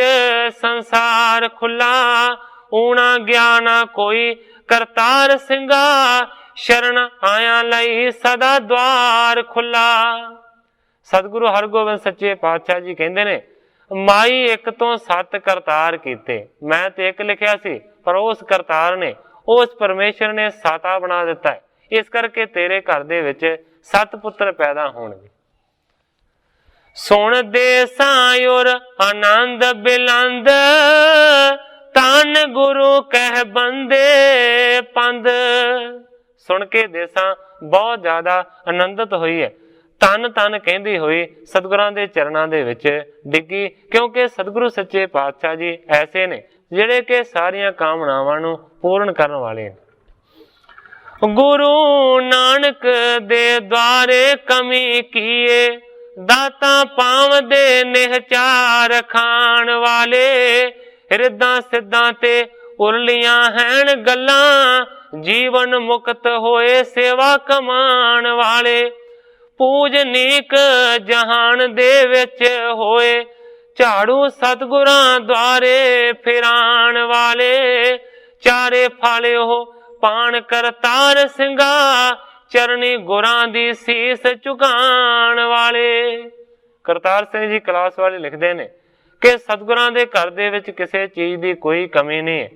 ਸੰਸਾਰ ਖੁੱਲਾ। ਊਣਾ ਗਿਆਨਾ ਕੋਈ ਕਰਤਾਰ ਸਿੰਘਾ, ਸ਼ਰਨ ਆਇਆ ਲਈ ਸਦਾ ਦਵਾਰ ਖੁੱਲਾ। ਸਤਿਗੁਰੂ ਹਰਗੋਬਿੰਦ ਸੱਚੇ ਪਾਤਸ਼ਾਹ ਜੀ ਕਹਿੰਦੇ ਨੇ ਮਾਈ ਇੱਕ ਤੋਂ 7 ਕਰਤਾਰ ਕੀਤੇ, ਮੈਂ ਤੇ ਇੱਕ ਲਿਖਿਆ ਸੀ, ਪਰ ਉਸ ਕਰਤਾਰ ਨੇ, ਉਸ ਪਰਮੇਸ਼ਰ ਨੇ ਸਾਤਾ ਬਣਾ ਦਿੱਤਾ ਹੈ। ਇਸ ਕਰਕੇ ਤੇਰੇ ਘਰ ਦੇ ਵਿੱਚ 7 ਪੁੱਤਰ ਪੈਦਾ ਹੋਣਗੇ। ਸੁਣ ਦੇ ਸਾਯੁਰ ਆਨੰਦ ਬਿਲੰਦ, ਧੰਨ ਗੁਰੂ ਕਹਿ ਬੰਦੇ ਪੰਦ। ਸੁਣ ਕੇ ਦੇਸਾਂ ਬਹੁਤ ਜ਼ਿਆਦਾ ਆਨੰਦਿਤ ਹੋਈ ਹੈ, ਧੰਨ ਧੰਨ ਕਹਿੰਦੀ ਹੋਈ ਸਤਿਗੁਰਾਂ ਦੇ ਚਰਨਾਂ ਦੇ ਵਿੱਚ ਡਿੱਗੀ, ਕਿਉਂਕਿ ਸਤਿਗੁਰੂ ਸੱਚੇ ਪਾਤਸ਼ਾਹ ਜੀ ਐਸੇ ਨੇ ਜਿਹੜੇ ਕਿ ਸਾਰੀਆਂ ਕਾਮਨਾਵਾਂ ਨੂੰ ਪੂਰਨ ਕਰਨ ਵਾਲੇ ਨੇ। ਗੁਰੂ ਨਾਨਕ ਦੇ ਦੁਆਰੇ ਕਮੀ ਕੀਏ, ਦਾਤਾ ਪਾਵਦੇ ਨਿਹਚਾਰ ਖਾਣ ਵਾਲੇ। ਹਿਰਦਾਂ ਸਿੱਧਾਂ ਤੇ ਉਰਲੀਆਂ ਹੈਣ ਗੱਲਾਂ, ਜੀਵਨ ਮੁਕਤ ਹੋਏ ਸੇਵਾ ਕਮਾਣ ਵਾਲੇ। ਪੂਜਨੀਕ ਜਹਾਨ ਦੇ ਵਿੱਚ ਹੋਏ, ਝਾੜੂ ਸਤਿਗੁਰਾਂ ਦੁਆਰੇ ਫਿਰਾਣ ਵਾਲੇ। ਚਾਰੇ ਫਲ ਉਹ ਪਾਣ ਕਰਤਾਰ ਸਿੰਘਾ, ਚਰਨੀ ਗੁਰਾਂ ਦੀ ਸੀਸ ਝੁਕਾਣ ਵਾਲੇ। ਕਰਤਾਰ ਸਿੰਘ ਜੀ ਕਲਾਸ ਵਾਲੇ ਲਿਖਦੇ ਨੇ ਕਿ ਸਤਿਗੁਰਾਂ ਦੇ ਘਰ ਦੇ ਵਿੱਚ ਕਿਸੇ ਚੀਜ਼ ਦੀ ਕੋਈ ਕਮੀ ਨਹੀਂ ਹੈ।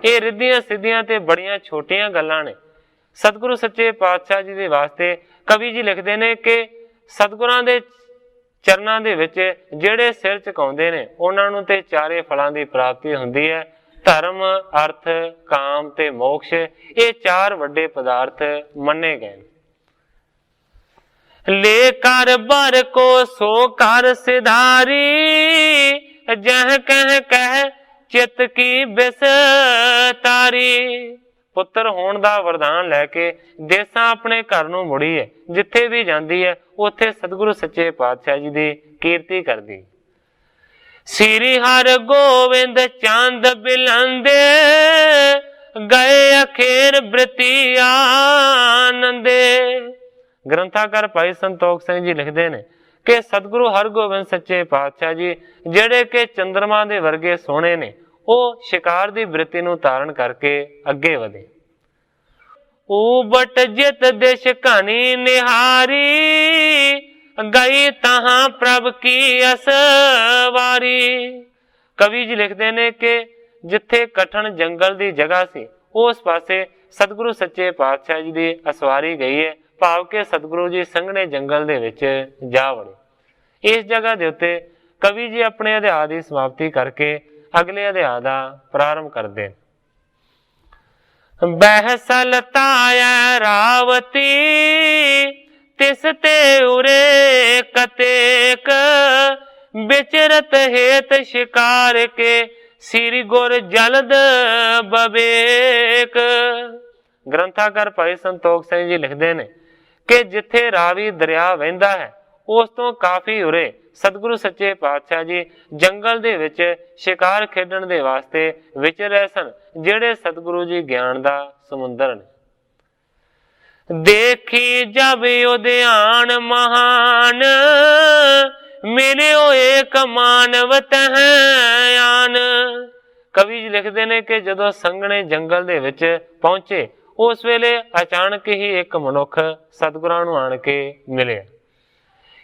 ਇਹ ਰਿੱਧੀਆਂ ਸਿੱਧੀਆਂ ਤੇ ਬੜੀਆਂ ਛੋਟੀਆਂ ਗੱਲਾਂ ਨੇ। ਸਤਿਗੁਰੂ ਸੱਚੇ ਪਾਤਸ਼ਾਹ ਜੀ ਦੇ ਵਾਸਤੇ ਕਵੀ ਜੀ ਲਿਖਦੇ ਨੇ ਕਿ ਸਤਿਗੁਰਾਂ ਦੇ ਚਰਨਾਂ ਦੇ ਵਿੱਚ ਜਿਹੜੇ ਸਿਰ ਝੁਕਾਉਂਦੇ ਨੇ ਉਹਨਾਂ ਨੂੰ ਤੇ ਚਾਰੇ ਫਲਾਂ ਦੀ ਪ੍ਰਾਪਤੀ ਹੁੰਦੀ ਹੈ। ਧਰਮ, ਅਰਥ, ਕਾਮ ਤੇ ਮੋਕਸ਼, ਇਹ 4 ਵੱਡੇ ਪਦਾਰਥ ਮੰਨੇ ਗਏ ਨੇ। ਲੈ ਕਰ ਬਰ ਕੋ ਸੋ ਕਰ ਸਿਧਾਰੀ, ਜਹ ਕਹਿ ਕਹਿ ਚਿਤ ਕੀ ਬਿਸਤਾਰੀ। ਪੁੱਤਰ ਹੋਣ ਦਾ ਵਰਦਾਨ ਲੈ ਕੇ ਦੇਸਾਂ ਆਪਣੇ ਘਰ ਨੂੰ ਮੁੜੀ ਹੈ। ਜਿੱਥੇ ਵੀ ਜਾਂਦੀ ਹੈ ਉੱਥੇ ਸਤਿਗੁਰੂ ਸੱਚੇ ਪਾਤਸ਼ਾਹ ਜੀ ਦੀ ਕੀਰਤੀ ਕਰਦੀ। ਸ੍ਰੀ ਹਰਿ ਗੋਬਿੰਦ ਚੰਦ ਬਿਲੰਦੇ, ਗਏ ਅਖੇਰ ਬ੍ਰਿਤੀ ਆਨੰਦੇ। ਗ੍ਰੰਥਾਕਾਰ ਭਾਈ ਸੰਤੋਖ ਸਿੰਘ ਜੀ ਲਿਖਦੇ ਨੇ ਕਿ ਸਤਿਗੁਰੂ ਹਰਗੋਬਿੰਦ ਸੱਚੇ ਪਾਤਸ਼ਾਹ ਜੀ ਜਿਹੜੇ ਕਿ ਚੰਦਰਮਾ ਦੇ ਵਰਗੇ ਸੋਹਣੇ ਨੇ, ਉਹ ਸ਼ਿਕਾਰ ਦੀ ਬ੍ਰਿਤੀ ਨੂੰ ਧਾਰਨ ਕਰਕੇ ਅੱਗੇ ਵਧੇ। ਉਬਟ ਜਿਤ ਦਿਸ਼ ਕਹਾਣੀ ਨਿਹਾਰੀ, ਗਈ ਤਹਾਂ ਪ੍ਰਭ ਕੀ ਅਸਵਾਰੀ। ਕਵੀ ਜੀ ਲਿਖਦੇ ਨੇ ਕਿ ਜਿੱਥੇ ਕਠਨ ਜੰਗਲ ਦੀ ਜਗ੍ਹਾ ਸੀ, ਉਸ ਪਾਸੇ ਸਤਿਗੁਰੂ ਸੱਚੇ ਪਾਤਸ਼ਾਹ ਜੀ ਦੀ ਅਸਵਾਰੀ ਗਈ ਹੈ। ਭਾਵ ਕਿ ਸਤਿਗੁਰੂ ਜੀ ਸੰਘਣੇ ਜੰਗਲ ਦੇ ਵਿੱਚ ਜਾ ਵੜੇ। ਇਸ ਜਗ੍ਹਾ ਦੇ ਉੱਤੇ ਕਵੀ ਜੀ ਆਪਣੇ ਅਧਿਆਇ ਦੀ ਸਮਾਪਤੀ ਕਰਕੇ ਅਗਲੇ ਅਧਿਆਇ ਦਾ ਪ੍ਰਾਰੰਭ ਕਰਦੇ। ਬਹਿਸਲ ਤਾਇ ਰਾਵਤੀ, ਤਿਸ ਤੇ ਉਰੇ ਕਤੇਕ, ਵਿਚਰਤ ਹੇਤ ਸ਼ਿਕਾਰ ਕੇ, ਸ੍ਰੀ ਗੁਰ ਜਲਦ ਬਵੇਕ। ਗ੍ਰੰਥਾਕਾਰ ਭਾਈ ਸੰਤੋਖ ਸਿੰਘ ਜੀ ਲਿਖਦੇ ਨੇ ਕਿ ਜਿੱਥੇ ਰਾਵੀ ਦਰਿਆ ਵਹਿੰਦਾ ਹੈ, ਉਸ ਤੋਂ ਕਾਫੀ ਉਰੇ ਸਤਿਗੁਰੂ ਸੱਚੇ ਪਾਤਸ਼ਾਹ ਜੀ ਜੰਗਲ ਦੇ ਵਿੱਚ ਸ਼ਿਕਾਰ ਖੇਡਣ ਦੇ ਵਾਸਤੇ ਵਿਚਰ ਰਹੇ ਸਨ, ਜਿਹੜੇ ਸਤਿਗੁਰੂ ਜੀ ਗਿਆਨ ਦਾ ਸਮੁੰਦਰ ਨੇ। ਦੇਖੀ ਜਬ ਉਦਿਆਨ ਮਹਾਨ, ਮਿਲਿਓ ਏਕ ਮਾਨਵ ਤਹ ਆਨ। ਕਵੀ ਜੀ ਲਿਖਦੇ ਨੇ ਕਿ ਜਦੋਂ ਸੰਘਣੇ ਜੰਗਲ ਦੇ ਵਿੱਚ ਪਹੁੰਚੇ, ਉਸ ਵੇਲੇ ਅਚਾਨਕ ਹੀ ਇੱਕ ਮਨੁੱਖ ਸਤਿਗੁਰਾਂ ਨੂੰ ਆਣ ਕੇ ਮਿਲਿਆ।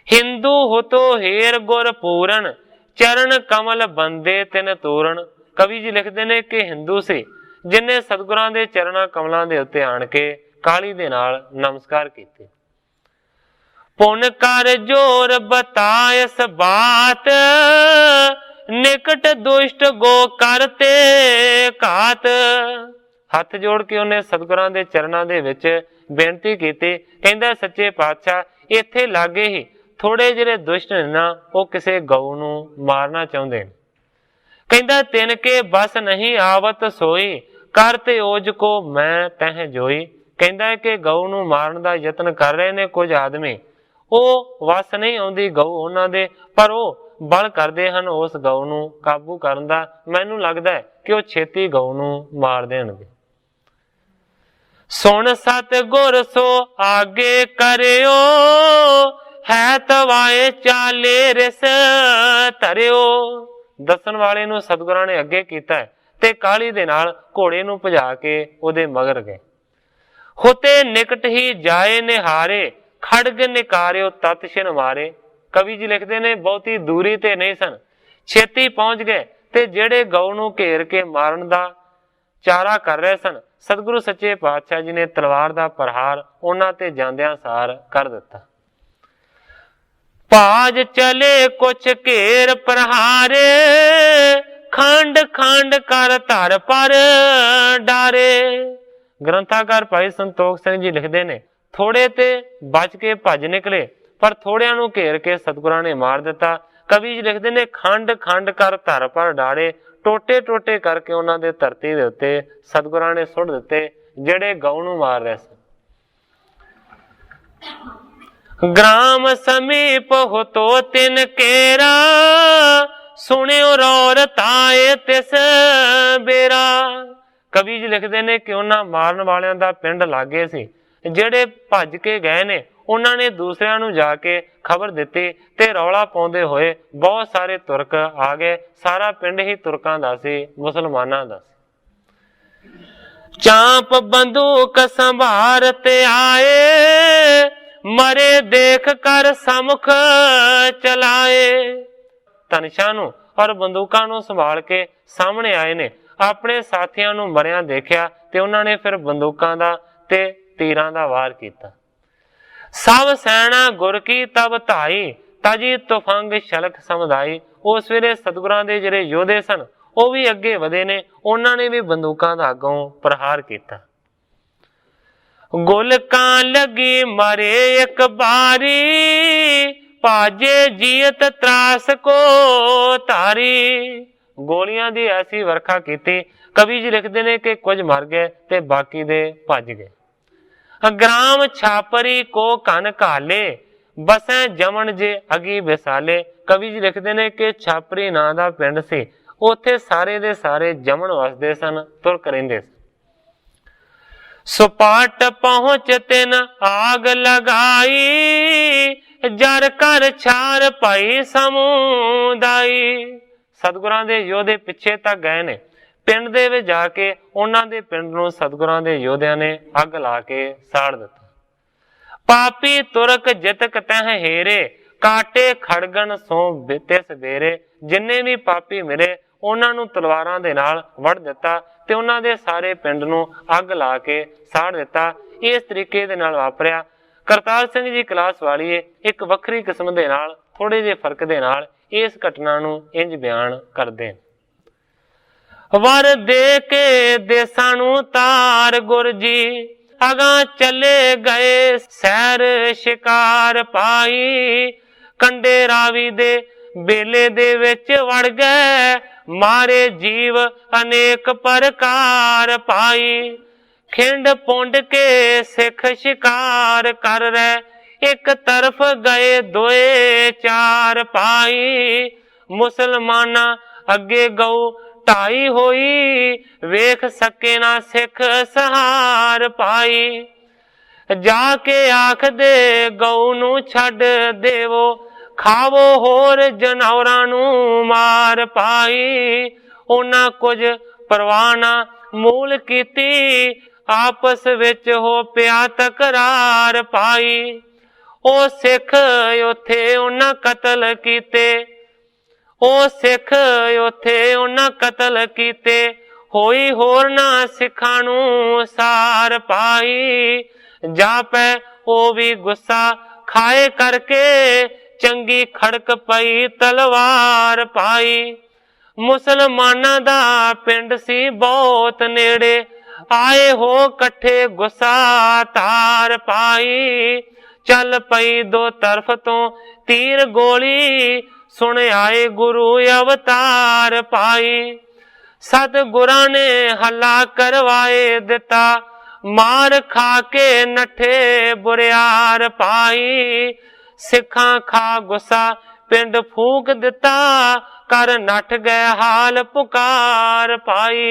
ਹਿੰਦੂ ਹੁਤੋ ਹੀਰ ਗੁਰ ਪੂਰਨ, ਚਰਨ ਕਮਲ ਬੰਦੇ ਤਿਨ ਤੂਰਨ। ਕਵੀ ਜੀ ਲਿਖਦੇ ਨੇ ਕਿ ਹਿੰਦੂ ਸੀ, ਜਿਨੇ ਸਤਿਗੁਰਾਂ ਦੇ ਚਰਨਾਂ ਕਮਲਾਂ ਦੇ ਉੱਤੇ ਆਣ ਕੇ ਕਾਲੀ ਦੇ ਨਾਲ ਨਮਸਕਾਰ ਕੀਤੇ। ਪੁਨ ਕਰ ਜੋਰ ਬਤਾਇਸ ਬਾਤ, ਨਿਕਟ ਦੁਸ਼ਟ ਗੋ ਕਰਤੇ ਘਾਤ। ਹੱਥ ਜੋੜ ਕੇ ਉਹਨੇ ਸਤਿਗੁਰਾਂ ਦੇ ਚਰਨਾਂ ਦੇ ਵਿੱਚ ਬੇਨਤੀ ਕੀਤੀ, ਕਹਿੰਦਾ ਸੱਚੇ ਪਾਤਸ਼ਾਹ ਇੱਥੇ ਲਾਗੇ ਹੀ ਥੋੜੇ ਜਿਹੜੇ ਦੁਸ਼ਟ ਨੇ ਨਾ, ਉਹ ਕਿਸੇ ਗਊ ਨੂੰ ਮਾਰਨਾ ਚਾਹੁੰਦੇ ਨੇ। ਕਹਿੰਦਾ ਤਿਨ ਕੇ ਬਸ ਨਹੀਂ ਆਵਤ ਸੋਈ, ਕਰ ਤੇ ਓਜ ਕੋ ਮੈਂ ਤਹਿ ਜੋਈ। ਕਹਿੰਦਾ ਕਿ ਗਊ ਨੂੰ ਮਾਰਨ ਦਾ ਯਤਨ ਕਰ ਰਹੇ ਨੇ ਕੁਝ ਆਦਮੀ, ਉਹ ਵਸ ਨਹੀਂ ਆਉਂਦੀ ਗਊ ਉਹਨਾਂ ਦੇ, ਪਰ ਉਹ ਬਲ ਕਰਦੇ ਹਨ ਉਸ ਗਊ ਨੂੰ ਕਾਬੂ ਕਰਨ ਦਾ। ਮੈਨੂੰ ਲੱਗਦਾ ਕਿ ਉਹ ਛੇਤੀ ਗਊ ਨੂੰ ਮਾਰ ਦੇਣਗੇ। ਸੁਣ ਸਤ ਗੁਰ ਸੋ ਆਗੇ ਕਰਿਓ, ਹੈ ਤਵਾਏ ਚਾਲੇ ਰਿਸ ਧਰਿਓ। ਦੱਸਣ ਵਾਲੇ ਨੂੰ ਸਤਿਗੁਰਾਂ ਨੇ ਅੱਗੇ ਕੀਤਾ ਤੇ ਕਾਲੀ ਦੇ ਨਾਲ ਘੋੜੇ ਨੂੰ ਭਜਾ ਕੇ ਉਹਦੇ ਮਗਰ ਗਏ। ਹੁਤੇ ਨਿਕਟ ਹੀ ਜਾਏ ਨਿਹਾਰੇ, ਖੜਗ ਨਿਕਾਰਿਓ ਤਤ ਛਿਨ ਮਾਰੇ। ਕਵੀ ਜੀ ਲਿਖਦੇ ਨੇ ਬਹੁਤੀ ਦੂਰੀ ਤੇ ਨਹੀਂ ਸਨ, ਛੇਤੀ ਪਹੁੰਚ ਗਏ ਤੇ ਜਿਹੜੇ ਗਊ ਨੂੰ ਘੇਰ ਕੇ ਮਾਰਨ ਦਾ ਚਾਰਾ ਕਰ ਰਹੇ ਸਨ, ਸਤਿਗੁਰੂ ਸੱਚੇ ਪਾਤਸ਼ਾਹ ਜੀ ਨੇ ਤਲਵਾਰ ਦਾ ਪ੍ਰਹਾਰ ਉਹਨਾਂ ਤੇ ਜਾਂਦਿਆਂ ਸਾਰ ਕਰ ਦਿੱਤਾ। ਭਾਜ ਚਲੇ ਕੁਛ ਘੇਰ ਪ੍ਰਹਾਰੇ, ਖੰਡ ਖੰਡ ਕਰ ਧਰ ਪਰ ਡਾਰੇ। ਗ੍ਰੰਥਾਕਾਰ ਭਾਈ ਸੰਤੋਖ ਸਿੰਘ ਜੀ ਲਿਖਦੇ ਨੇ, ਥੋੜੇ ਤੇ ਬਚ ਕੇ ਭੱਜ ਨਿਕਲੇ, ਪਰ ਥੋੜਿਆਂ ਨੂੰ ਘੇਰ ਕੇ ਸਤਿਗੁਰਾਂ ਨੇ ਮਾਰ ਦਿੱਤਾ। ਕਵੀ ਜੀ ਲਿਖਦੇ ਨੇ ਖੰਡ ਖੰਡ ਕਰ ਧਰ ਪਰ ਡਾਰੇ, ਟੋਟੇ ਟੋਟੇ ਕਰਕੇ ਉਹਨਾਂ ਦੇ ਧਰਤੀ ਦੇ ਉੱਤੇ ਸਤਿਗੁਰਾਂ ਨੇ ਸੁੱਟ ਦਿੱਤੇ, ਜਿਹੜੇ ਗਊ ਨੂੰ ਮਾਰ ਰਹੇ ਸਨ। ਗ੍ਰਾਮ ਸਮੀਪ ਹੋਤੋ ਤਿਨ ਕੇਰਾ, ਸੁਣਿਓ ਰੌਰ ਤਾਏ ਤਿਸ ਬੇਰਾ। ਕਵੀ ਜੀ ਲਿਖਦੇ ਨੇ ਕਿ ਉਹਨਾਂ ਮਾਰਨ ਵਾਲਿਆਂ ਦਾ ਪਿੰਡ ਲਾਗੇ ਸੀ, ਜਿਹੜੇ ਭੱਜ ਕੇ ਗਏ ਨੇ ਉਹਨਾਂ ਨੇ ਦੂਸਰਿਆਂ ਨੂੰ ਜਾ ਕੇ ਖਬਰ ਦਿੱਤੀ ਤੇ ਰੌਲਾ ਪਾਉਂਦੇ ਹੋਏ ਬਹੁਤ ਸਾਰੇ ਤੁਰਕ ਆ ਗਏ। ਸਾਰਾ ਪਿੰਡ ਹੀ ਤੁਰਕਾਂ ਦਾ ਸੀ, ਮੁਸਲਮਾਨਾਂ ਦਾ ਸੀ। ਚਾਂਪ ਬੰਦੂਕ ਸੰਭਾਰ ਤੇ ਆਏ, ਮਰੇ ਦੇਖ ਕਰ ਸਮੁਖ ਚਲਾਏ। ਤਨਸ਼ਾਂ ਨੂੰ ਔਰ ਬੰਦੂਕਾਂ ਨੂੰ ਸੰਭਾਲ ਕੇ ਸਾਹਮਣੇ ਆਏ ਨੇ। ਆਪਣੇ ਸਾਥੀਆਂ ਨੂੰ ਮਰਿਆਂ ਦੇਖਿਆ ਤੇ ਉਹਨਾਂ ਨੇ ਫਿਰ ਬੰਦੂਕਾਂ ਦਾ ਤੇ ਤੀਰਾਂ ਦਾ ਵਾਰ ਕੀਤਾ। ਸਭ ਸੈਨਾ ਗੁਰ ਕੀ ਤਬ ਧਾਈ, ਤਜੀ ਤੁਫੰਗ ਸ਼ਲਕ ਸਮਝਾਈ। ਉਸ ਵੇਲੇ ਸਤਿਗੁਰਾਂ ਦੇ ਜਿਹੜੇ ਯੋਧੇ ਸਨ ਉਹ ਵੀ ਅੱਗੇ ਵਧੇ ਨੇ, ਉਹਨਾਂ ਨੇ ਵੀ ਬੰਦੂਕਾਂ ਦਾ ਅੱਗੋਂ ਪ੍ਰਹਾਰ ਕੀਤਾ। ਗੁਲਕਾਂ ਲੱਗੀ ਮਰੇ ਇੱਕ ਬਾਰੀ, ਭਾਜੇ ਜੀਅਤ ਤਰਾਸ ਕੋ ਧਾਰੀ। ਗੋਲੀਆਂ ਦੀ ਐਸੀ ਵਰਖਾ ਕੀਤੀ, ਕਵੀ ਜੀ ਲਿਖਦੇ ਨੇ ਕਿ ਕੁਝ ਮਰ ਗਏ ਤੇ ਬਾਕੀ ਦੇ ਭੱਜ ਗਏ। ਗ੍ਰਾਮ ਛਾਪਰੀ ਕੋ ਕਨ ਘਾਲੇ, ਬਸੈ ਜਮਨ ਜੇ ਅਗੀ ਵਿਸਾਲੇ। ਕਵੀ ਜੀ ਲਿਖਦੇ ਨੇ ਕਿ ਛਾਪਰੀ ਨਾਂ ਦਾ ਪਿੰਡ ਸੀ, ਉੱਥੇ ਸਾਰੇ ਦੇ ਸਾਰੇ ਜਮਨ ਵਸਦੇ ਸਨ, ਤੁਰਕ ਰਹਿੰਦੇ ਸਨ। ਸੁਪਾਟ ਪਹੁੰਚ ਤਿਨ ਆਗ ਲਗਾਈ, ਜਰ ਕਰ ਛਾਰ ਭਾਈ ਸਮੁਦਾਈ। ਸਤਿਗੁਰਾਂ ਦੇ ਯੋਧੇ ਪਿੱਛੇ ਤੱਕ ਗਏ ਨੇ, ਪਿੰਡ ਦੇ ਵਿੱਚ ਜਾ ਕੇ ਉਹਨਾਂ ਦੇ ਪਿੰਡ ਨੂੰ ਸਤਿਗੁਰਾਂ ਦੇ ਯੋਧਿਆਂ ਨੇ ਅੱਗ ਲਾ ਕੇ ਸਾੜ ਦਿੱਤਾ। ਪਾਪੀ ਤੁਰਕ ਜਿਤਕ ਤਹ ਹੇਰੇ, ਕਾਟੇ ਖੜਗਣ ਸੋ ਤਿਸ ਬੇਰੇ। ਜਿੰਨੇ ਵੀ ਪਾਪੀ ਮਿਲੇ ਉਹਨਾਂ ਨੂੰ ਤਲਵਾਰਾਂ ਦੇ ਨਾਲ ਵੜ ਦਿੱਤਾ ਤੇ ਉਹਨਾਂ ਦੇ ਸਾਰੇ ਪਿੰਡ ਨੂੰ ਅੱਗ ਲਾ ਕੇ ਸਾੜ ਦਿੱਤਾ। ਇਸ ਤਰੀਕੇ ਦੇ ਨਾਲ ਵਾਪਰਿਆ। ਕਰਤਾਰ ਸਿੰਘ ਜੀ ਕਲਾਸ ਵਾਲੀਏ ਇੱਕ ਵੱਖਰੀ ਕਿਸਮ ਦੇ ਨਾਲ, ਥੋੜੇ ਜਿਹੇ ਫਰਕ ਦੇ ਨਾਲ ਇਸ ਘਟਨਾ ਨੂੰ ਇੰਜ ਬਿਆਨ ਕਰਦੇ ਨੇ। ਵਰ ਦੇ ਕੇ ਦੇਸਾਂ ਨੂੰ ਤਾਰ ਗੁਰ ਜੀ, ਅਗਾਂ ਚਲੇ ਗਏ ਸੈਰ ਸ਼ਿਕਾਰ ਪਾਈ। ਕੰਡੇ ਰਾਵੀ ਦੇ ਬੇਲੇ ਦੇ ਵਿੱਚ ਵੜ ਗਏ, ਮਾਰੇ ਜੀਵ ਅਨੇਕ ਪ੍ਰਕਾਰ ਪਾਈ। ਖਿੰਡ ਪੁੰਡ ਕੇ ਸਿੱਖ ਸ਼ਿਕਾਰ ਕਰ ਰਹੇ, एक तरफ गए दोए चार पाई, मुसलमाना अगे गऊ ढाई होई, वेख सके ना सिख सहार पाई। जाके आख दे गऊ नू छड़ देवो, खावो होर जनौरां नू मार पाई। उन्हां कुछ परवाह ना मूल कीती, आपस विच हो पिया तकरार पाई। ओ सिख उथे उन्हां कतल कीते, ओ सिख उथे उन्हां कतल कीते, होई होरना सिखां नू सार पाई। जापै ओ भी गुस्सा खाए करके, चंगी खड़क पई तलवार पाई। मुसलमाना दा पिंड सी बहुत नेड़े, आए हो कट्ठे गुस्सा तार पाई। चल पई दो तरफ तो तीर गोली, सुन आए गुरु अवतार पाई। सतगुरां ने हल्ला करवाए दिता, मार खा के नठे बुरियार पाई। सिखां खा गुस्सा पिंड फूक दिता, कर नठ गए हाल पुकार पाई।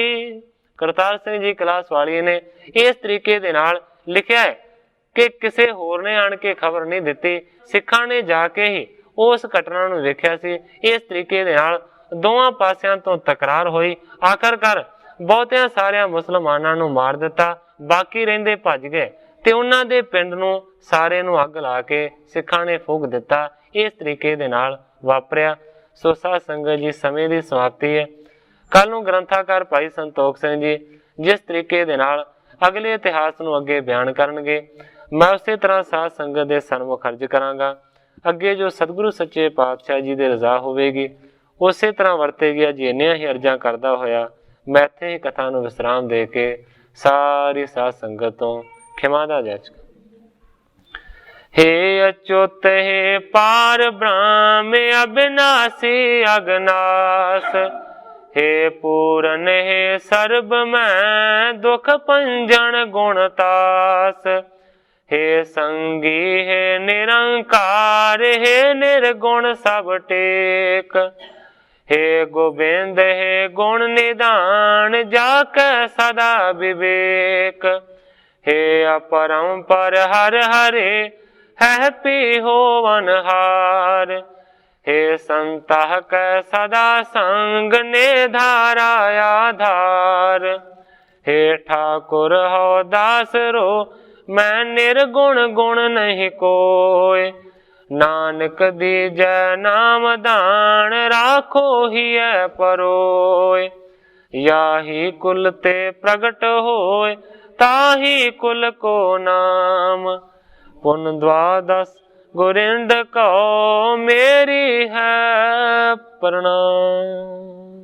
करतार सिंह जी कलास वाली ने इस तरीके दे नाल लिखिया है कि किसे होर ने आण के खबर नहीं दिती, सिखां ने जाके ही उस घटना नूं वेखिया सी। इस तरीके दे नाल दोवां पासियां तो तकरार होई, आखिरकार बहुतियां सारियां मुसलमानां नूं मार दिता, बाकी रहिंदे भज गए ते उन्हां दे पिंड नूं सारे नूं अग ला के सिखां ने फूक दिता। इस तरीके दे नाल वापरिया। सो साध संगत जी समय की समाप्ति है। कल नूं ग्रंथाकार भाई संतोख सिंह जी जिस तरीके दे नाल अगले इतिहास नूं अगे बयान करनगे, मैं उसे तरह साध संगत दे सन्मुख अर्ज करांगा। अगे जो सतगुरु सच्चे पातशाह जी दे रजा होवेगी उसे तरह वरतेगी। अज इन्नियां ही अर्जां करदा होया मैं इत्थे ही कथा नूं विश्राम दे के सारी साध संगत तो खिमा दा याचक। हे अच्युत हे पार ब्रह्म अविनाशी अगनास, हे पूरन हे सर्ब मैं दुख पंजन गुणतास। हे संगी हे निरंकार, हे निर्गुण सब टेक। हे गोबिंद हे गुण निदान, जाके सदा विवेक। हे अपरंपर हर हरे, है पी होवन हार। हे संतः कै सदा संग, ने धारा आधार। हे ठाकुर हो दास रो, मैं निर्गुण गुण नहीं कोय। नानक दीजै नाम दान, राखो हिय परोय। याही कुल ते प्रगट होय, ताही कुल को नाम। पुन द्वादश गुरिंद को मेरी है प्रणाम।